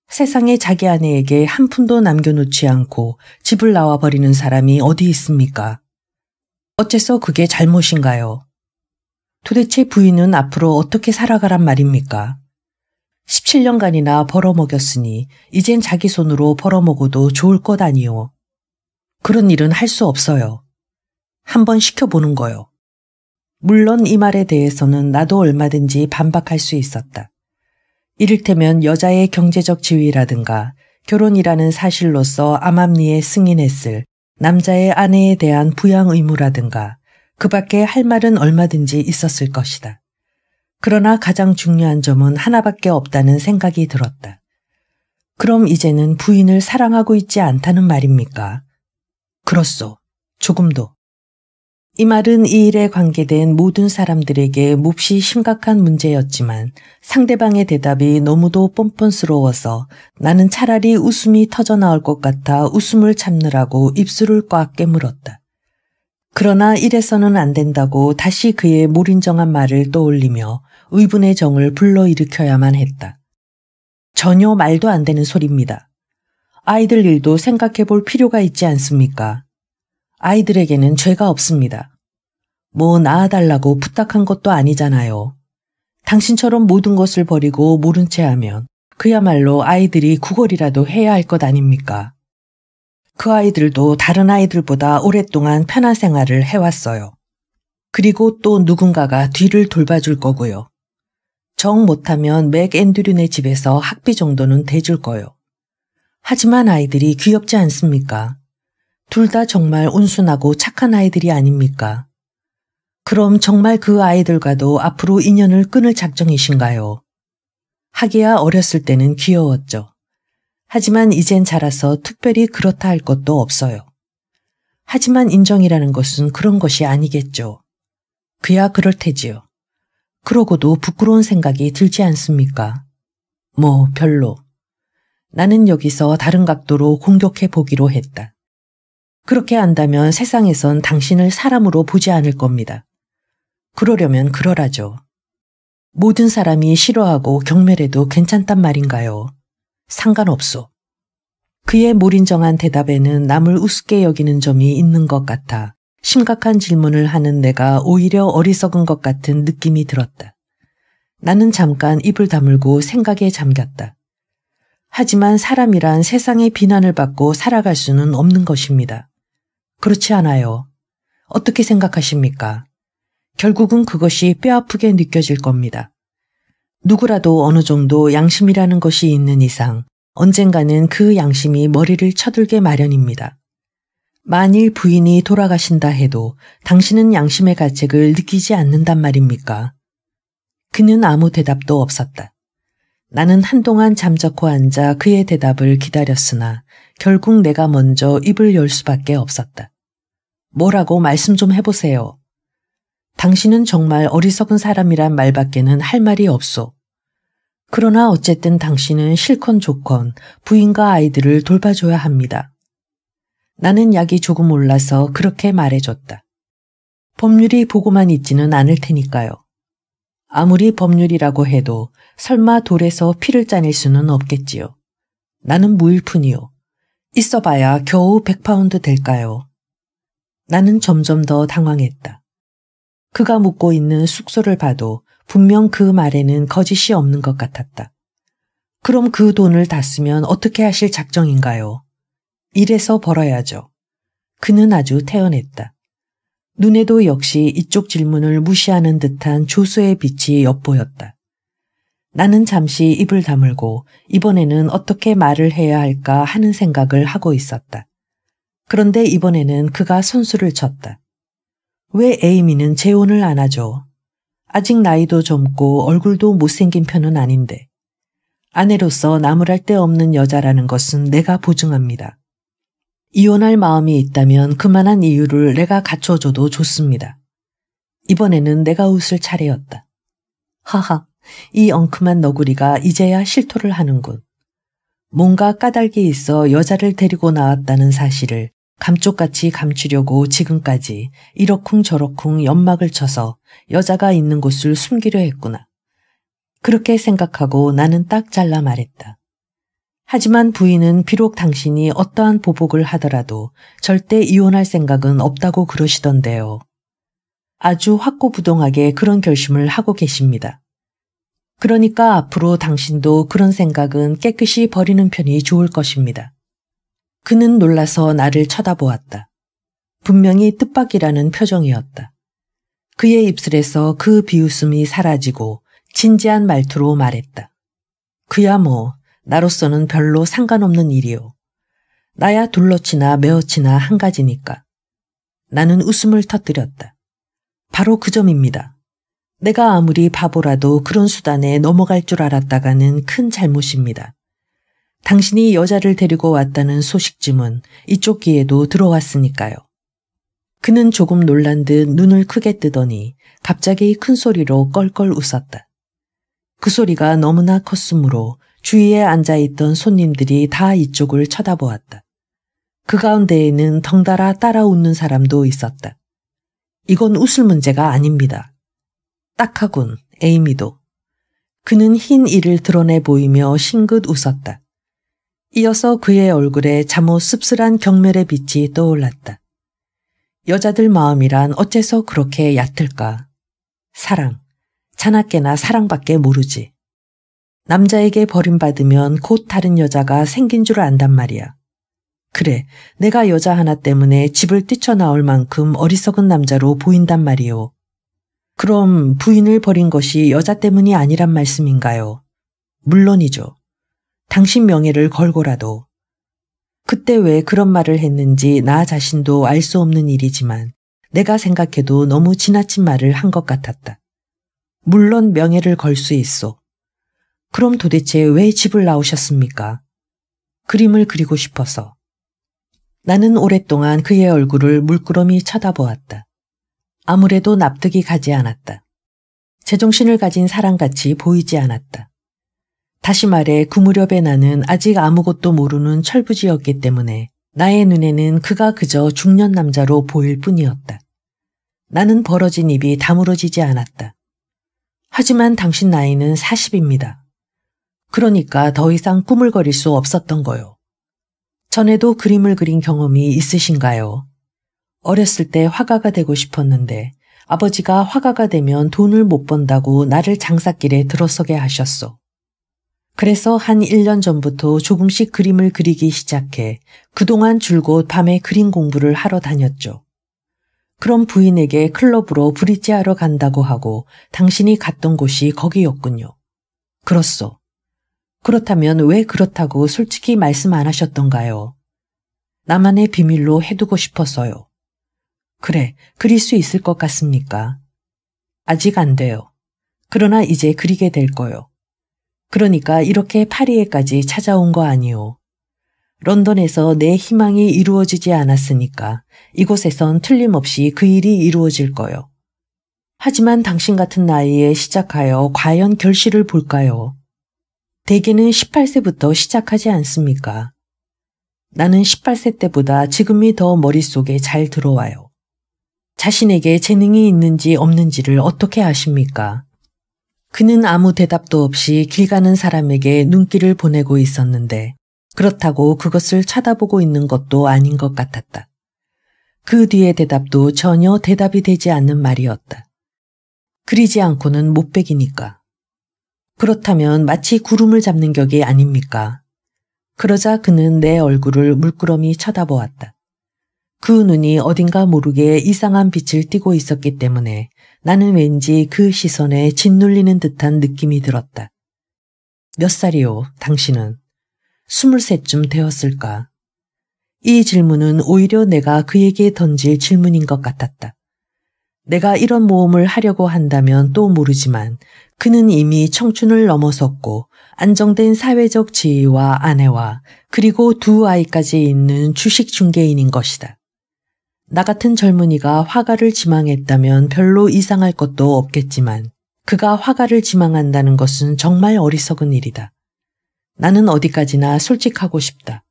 세상에 자기 아내에게 한 푼도 남겨놓지 않고 집을 나와버리는 사람이 어디 있습니까? 어째서 그게 잘못인가요? 도대체 부인은 앞으로 어떻게 살아가란 말입니까? 17년간이나 벌어먹였으니 이젠 자기 손으로 벌어먹어도 좋을 것 아니오. 그런 일은 할 수 없어요. 한번 시켜보는 거요. 물론 이 말에 대해서는 나도 얼마든지 반박할 수 있었다. 이를테면 여자의 경제적 지위라든가 결혼이라는 사실로서 암암리에 승인했을 남자의 아내에 대한 부양 의무라든가 그 밖에 할 말은 얼마든지 있었을 것이다. 그러나 가장 중요한 점은 하나밖에 없다는 생각이 들었다. 그럼 이제는 부인을 사랑하고 있지 않다는 말입니까? 그렇소. 조금도. 이 말은 이 일에 관계된 모든 사람들에게 몹시 심각한 문제였지만 상대방의 대답이 너무도 뻔뻔스러워서 나는 차라리 웃음이 터져나올 것 같아 웃음을 참느라고 입술을 꽉 깨물었다. 그러나 이래서는 안 된다고 다시 그의 몰인정한 말을 떠올리며 의분의 정을 불러일으켜야만 했다. 전혀 말도 안 되는 소리입니다. 아이들 일도 생각해 볼 필요가 있지 않습니까? 아이들에게는 죄가 없습니다. 뭐 낳아달라고 부탁한 것도 아니잖아요. 당신처럼 모든 것을 버리고 모른 채 하면 그야말로 아이들이 구걸이라도 해야 할 것 아닙니까? 그 아이들도 다른 아이들보다 오랫동안 편한 생활을 해왔어요. 그리고 또 누군가가 뒤를 돌봐줄 거고요. 정 못하면 맥 앤드류네 집에서 학비 정도는 대줄 거요. 하지만 아이들이 귀엽지 않습니까? 둘 다 정말 온순하고 착한 아이들이 아닙니까? 그럼 정말 그 아이들과도 앞으로 인연을 끊을 작정이신가요? 하기야 어렸을 때는 귀여웠죠. 하지만 이젠 자라서 특별히 그렇다 할 것도 없어요. 하지만 인정이라는 것은 그런 것이 아니겠죠. 그야 그럴 테지요. 그러고도 부끄러운 생각이 들지 않습니까? 뭐 별로. 나는 여기서 다른 각도로 공격해 보기로 했다. 그렇게 한다면 세상에선 당신을 사람으로 보지 않을 겁니다. 그러려면 그러라죠. 모든 사람이 싫어하고 경멸해도 괜찮단 말인가요? 상관없소. 그의 몰인정한 대답에는 남을 우습게 여기는 점이 있는 것 같아 심각한 질문을 하는 내가 오히려 어리석은 것 같은 느낌이 들었다. 나는 잠깐 입을 다물고 생각에 잠겼다. 하지만 사람이란 세상의 비난을 받고 살아갈 수는 없는 것입니다. 그렇지 않아요. 어떻게 생각하십니까? 결국은 그것이 뼈아프게 느껴질 겁니다. 누구라도 어느 정도 양심이라는 것이 있는 이상 언젠가는 그 양심이 머리를 쳐들게 마련입니다. 만일 부인이 돌아가신다 해도 당신은 양심의 가책을 느끼지 않는단 말입니까? 그는 아무 대답도 없었다. 나는 한동안 잠자코 앉아 그의 대답을 기다렸으나 결국 내가 먼저 입을 열 수밖에 없었다. 뭐라고 말씀 좀 해보세요. 당신은 정말 어리석은 사람이란 말밖에는 할 말이 없소. 그러나 어쨌든 당신은 싫건 좋건 부인과 아이들을 돌봐줘야 합니다. 나는 약이 조금 올라서 그렇게 말해줬다. 법률이 보고만 있지는 않을 테니까요. 아무리 법률이라고 해도 설마 돌에서 피를 짜낼 수는 없겠지요. 나는 무일 뿐이요. 있어봐야 겨우 100파운드 될까요? 나는 점점 더 당황했다. 그가 묵고 있는 숙소를 봐도 분명 그 말에는 거짓이 없는 것 같았다. 그럼 그 돈을 다 쓰면 어떻게 하실 작정인가요? 일해서 벌어야죠. 그는 아주 태연했다. 눈에도 역시 이쪽 질문을 무시하는 듯한 조소의 빛이 엿보였다. 나는 잠시 입을 다물고 이번에는 어떻게 말을 해야 할까 하는 생각을 하고 있었다. 그런데 이번에는 그가 선수를 쳤다. 왜 에이미는 재혼을 안 하죠? 아직 나이도 젊고 얼굴도 못생긴 편은 아닌데. 아내로서 나무랄 데 없는 여자라는 것은 내가 보증합니다. 이혼할 마음이 있다면 그만한 이유를 내가 갖춰줘도 좋습니다. 이번에는 내가 웃을 차례였다. 하하, 이 엉큼한 너구리가 이제야 실토를 하는군. 뭔가 까닭이 있어 여자를 데리고 나왔다는 사실을 감쪽같이 감추려고 지금까지 이러쿵저러쿵 연막을 쳐서 여자가 있는 곳을 숨기려 했구나. 그렇게 생각하고 나는 딱 잘라 말했다. 하지만 부인은 비록 당신이 어떠한 보복을 하더라도 절대 이혼할 생각은 없다고 그러시던데요. 아주 확고부동하게 그런 결심을 하고 계십니다. 그러니까 앞으로 당신도 그런 생각은 깨끗이 버리는 편이 좋을 것입니다. 그는 놀라서 나를 쳐다보았다. 분명히 뜻밖이라는 표정이었다. 그의 입술에서 그 비웃음이 사라지고 진지한 말투로 말했다. 그야 뭐 나로서는 별로 상관없는 일이요. 나야 둘러치나 메어치나 한 가지니까. 나는 웃음을 터뜨렸다. 바로 그 점입니다. 내가 아무리 바보라도 그런 수단에 넘어갈 줄 알았다가는 큰 잘못입니다. 당신이 여자를 데리고 왔다는 소식쯤은 이쪽 귀에도 들어왔으니까요. 그는 조금 놀란 듯 눈을 크게 뜨더니 갑자기 큰 소리로 껄껄 웃었다. 그 소리가 너무나 컸으므로 주위에 앉아있던 손님들이 다 이쪽을 쳐다보았다. 그 가운데에는 덩달아 따라 웃는 사람도 있었다. 이건 웃을 문제가 아닙니다. 딱하군, 에이미도. 그는 흰 이를 드러내 보이며 싱긋 웃었다. 이어서 그의 얼굴에 잠옷 씁쓸한 경멸의 빛이 떠올랐다. 여자들 마음이란 어째서 그렇게 얕을까? 사랑, 자나깨나 사랑밖에 모르지. 남자에게 버림받으면 곧 다른 여자가 생긴 줄 안단 말이야. 그래, 내가 여자 하나 때문에 집을 뛰쳐나올 만큼 어리석은 남자로 보인단 말이오. 그럼 부인을 버린 것이 여자 때문이 아니란 말씀인가요? 물론이죠. 당신 명예를 걸고라도 그때 왜 그런 말을 했는지 나 자신도 알 수 없는 일이지만 내가 생각해도 너무 지나친 말을 한 것 같았다. 물론 명예를 걸 수 있소. 그럼 도대체 왜 집을 나오셨습니까? 그림을 그리고 싶어서. 나는 오랫동안 그의 얼굴을 물끄러미 쳐다보았다. 아무래도 납득이 가지 않았다. 제정신을 가진 사람같이 보이지 않았다. 다시 말해 그 무렵에 나는 아직 아무것도 모르는 철부지였기 때문에 나의 눈에는 그가 그저 중년 남자로 보일 뿐이었다. 나는 벌어진 입이 다물어지지 않았다. 하지만 당신 나이는 40입니다. 그러니까 더 이상 꾸물거릴 수 없었던 거요. 전에도 그림을 그린 경험이 있으신가요? 어렸을 때 화가가 되고 싶었는데 아버지가 화가가 되면 돈을 못 번다고 나를 장사길에 들어서게 하셨소. 그래서 한 1년 전부터 조금씩 그림을 그리기 시작해 그동안 줄곧 밤에 그림 공부를 하러 다녔죠. 그럼 부인에게 클럽으로 브릿지하러 간다고 하고 당신이 갔던 곳이 거기였군요. 그렇소. 그렇다면 왜 그렇다고 솔직히 말씀 안 하셨던가요? 나만의 비밀로 해두고 싶어서요. 그래, 그릴 수 있을 것 같습니까? 아직 안 돼요. 그러나 이제 그리게 될 거요. 그러니까 이렇게 파리에까지 찾아온 거 아니오. 런던에서 내 희망이 이루어지지 않았으니까 이곳에선 틀림없이 그 일이 이루어질 거요. 하지만 당신 같은 나이에 시작하여 과연 결실을 볼까요? 대개는 18세부터 시작하지 않습니까? 나는 18세 때보다 지금이 더 머릿속에 잘 들어와요. 자신에게 재능이 있는지 없는지를 어떻게 아십니까? 그는 아무 대답도 없이 길 가는 사람에게 눈길을 보내고 있었는데 그렇다고 그것을 쳐다보고 있는 것도 아닌 것 같았다. 그 뒤의 대답도 전혀 대답이 되지 않는 말이었다. 그리지 않고는 못 베기니까. 그렇다면 마치 구름을 잡는 격이 아닙니까? 그러자 그는 내 얼굴을 물끄러미 쳐다보았다. 그 눈이 어딘가 모르게 이상한 빛을 띠고 있었기 때문에 나는 왠지 그 시선에 짓눌리는 듯한 느낌이 들었다. 몇 살이요, 당신은? 23쯤 되었을까? 이 질문은 오히려 내가 그에게 던질 질문인 것 같았다. 내가 이런 모험을 하려고 한다면 또 모르지만 그는 이미 청춘을 넘어섰고 안정된 사회적 지위와 아내와 그리고 두 아이까지 있는 주식 중개인인 것이다. 나 같은 젊은이가 화가를 지망했다면 별로 이상할 것도 없겠지만 그가 화가를 지망한다는 것은 정말 어리석은 일이다. 나는 어디까지나 솔직하고 싶다.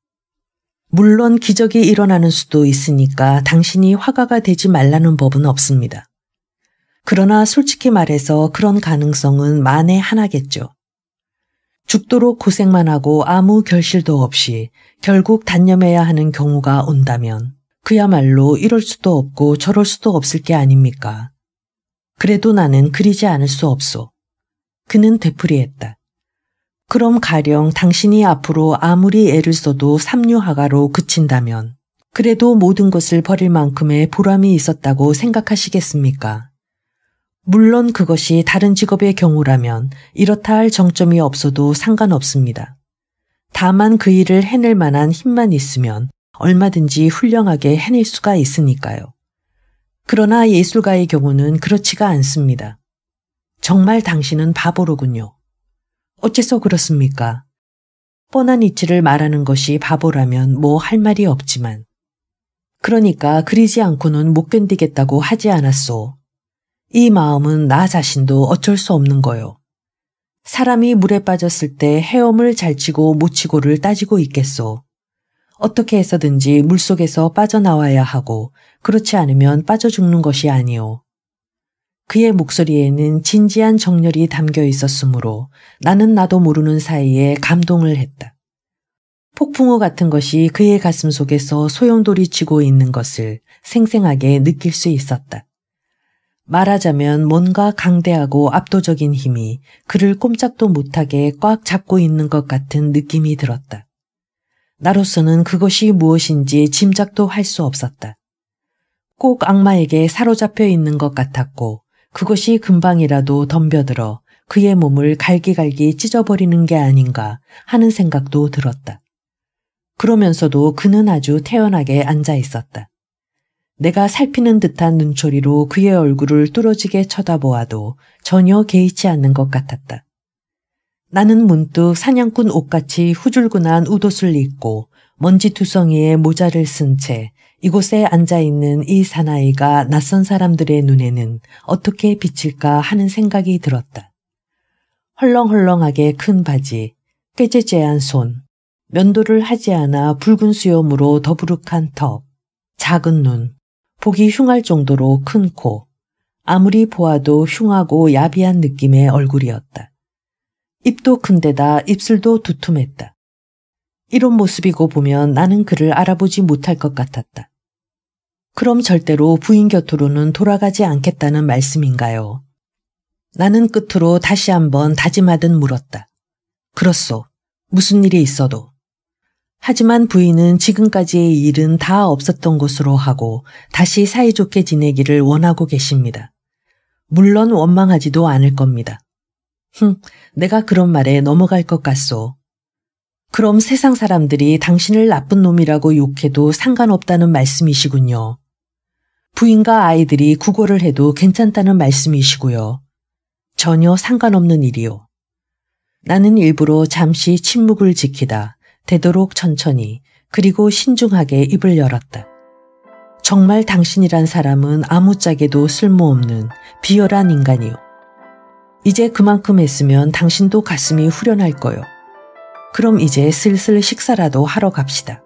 물론 기적이 일어나는 수도 있으니까 당신이 화가가 되지 말라는 법은 없습니다. 그러나 솔직히 말해서 그런 가능성은 만에 하나겠죠. 죽도록 고생만 하고 아무 결실도 없이 결국 단념해야 하는 경우가 온다면 그야말로 이럴 수도 없고 저럴 수도 없을 게 아닙니까? 그래도 나는 그리지 않을 수 없소. 그는 되풀이했다. 그럼 가령 당신이 앞으로 아무리 애를 써도 삼류화가로 그친다면 그래도 모든 것을 버릴 만큼의 보람이 있었다고 생각하시겠습니까? 물론 그것이 다른 직업의 경우라면 이렇다 할 정점이 없어도 상관없습니다. 다만 그 일을 해낼 만한 힘만 있으면 얼마든지 훌륭하게 해낼 수가 있으니까요. 그러나 예술가의 경우는 그렇지가 않습니다. 정말 당신은 바보로군요. 어째서 그렇습니까? 뻔한 이치를 말하는 것이 바보라면 뭐 할 말이 없지만. 그러니까 그리지 않고는 못 견디겠다고 하지 않았소. 이 마음은 나 자신도 어쩔 수 없는 거요. 사람이 물에 빠졌을 때 헤엄을 잘 치고 못 치고를 따지고 있겠소. 어떻게 해서든지 물속에서 빠져나와야 하고 그렇지 않으면 빠져 죽는 것이 아니오. 그의 목소리에는 진지한 정열이 담겨 있었으므로 나는 나도 모르는 사이에 감동을 했다. 폭풍우 같은 것이 그의 가슴 속에서 소용돌이 치고 있는 것을 생생하게 느낄 수 있었다. 말하자면 뭔가 강대하고 압도적인 힘이 그를 꼼짝도 못하게 꽉 잡고 있는 것 같은 느낌이 들었다. 나로서는 그것이 무엇인지 짐작도 할 수 없었다. 꼭 악마에게 사로잡혀 있는 것 같았고 그것이 금방이라도 덤벼들어 그의 몸을 갈기갈기 찢어버리는 게 아닌가 하는 생각도 들었다. 그러면서도 그는 아주 태연하게 앉아 있었다. 내가 살피는 듯한 눈초리로 그의 얼굴을 뚫어지게 쳐다보아도 전혀 개의치 않는 것 같았다. 나는 문득 사냥꾼 옷같이 후줄근한 웃옷을 입고 먼지투성이에 모자를 쓴 채 이곳에 앉아있는 이 사나이가 낯선 사람들의 눈에는 어떻게 비칠까 하는 생각이 들었다. 헐렁헐렁하게 큰 바지, 꾀죄죄한 손, 면도를 하지 않아 붉은 수염으로 더부룩한 턱, 작은 눈, 보기 흉할 정도로 큰 코, 아무리 보아도 흉하고 야비한 느낌의 얼굴이었다. 입도 큰데다 입술도 두툼했다. 이런 모습이고 보면 나는 그를 알아보지 못할 것 같았다. 그럼 절대로 부인 곁으로는 돌아가지 않겠다는 말씀인가요? 나는 끝으로 다시 한번 다짐하듯 물었다. 그렇소. 무슨 일이 있어도. 하지만 부인은 지금까지의 일은 다 없었던 것으로 하고 다시 사이좋게 지내기를 원하고 계십니다. 물론 원망하지도 않을 겁니다. 내가 그런 말에 넘어갈 것 같소. 그럼 세상 사람들이 당신을 나쁜 놈이라고 욕해도 상관없다는 말씀이시군요. 부인과 아이들이 구걸을 해도 괜찮다는 말씀이시고요. 전혀 상관없는 일이요. 나는 일부러 잠시 침묵을 지키다 되도록 천천히 그리고 신중하게 입을 열었다. 정말 당신이란 사람은 아무짝에도 쓸모없는 비열한 인간이요. 이제 그만큼 했으면 당신도 가슴이 후련할 거요. 그럼 이제 슬슬 식사라도 하러 갑시다.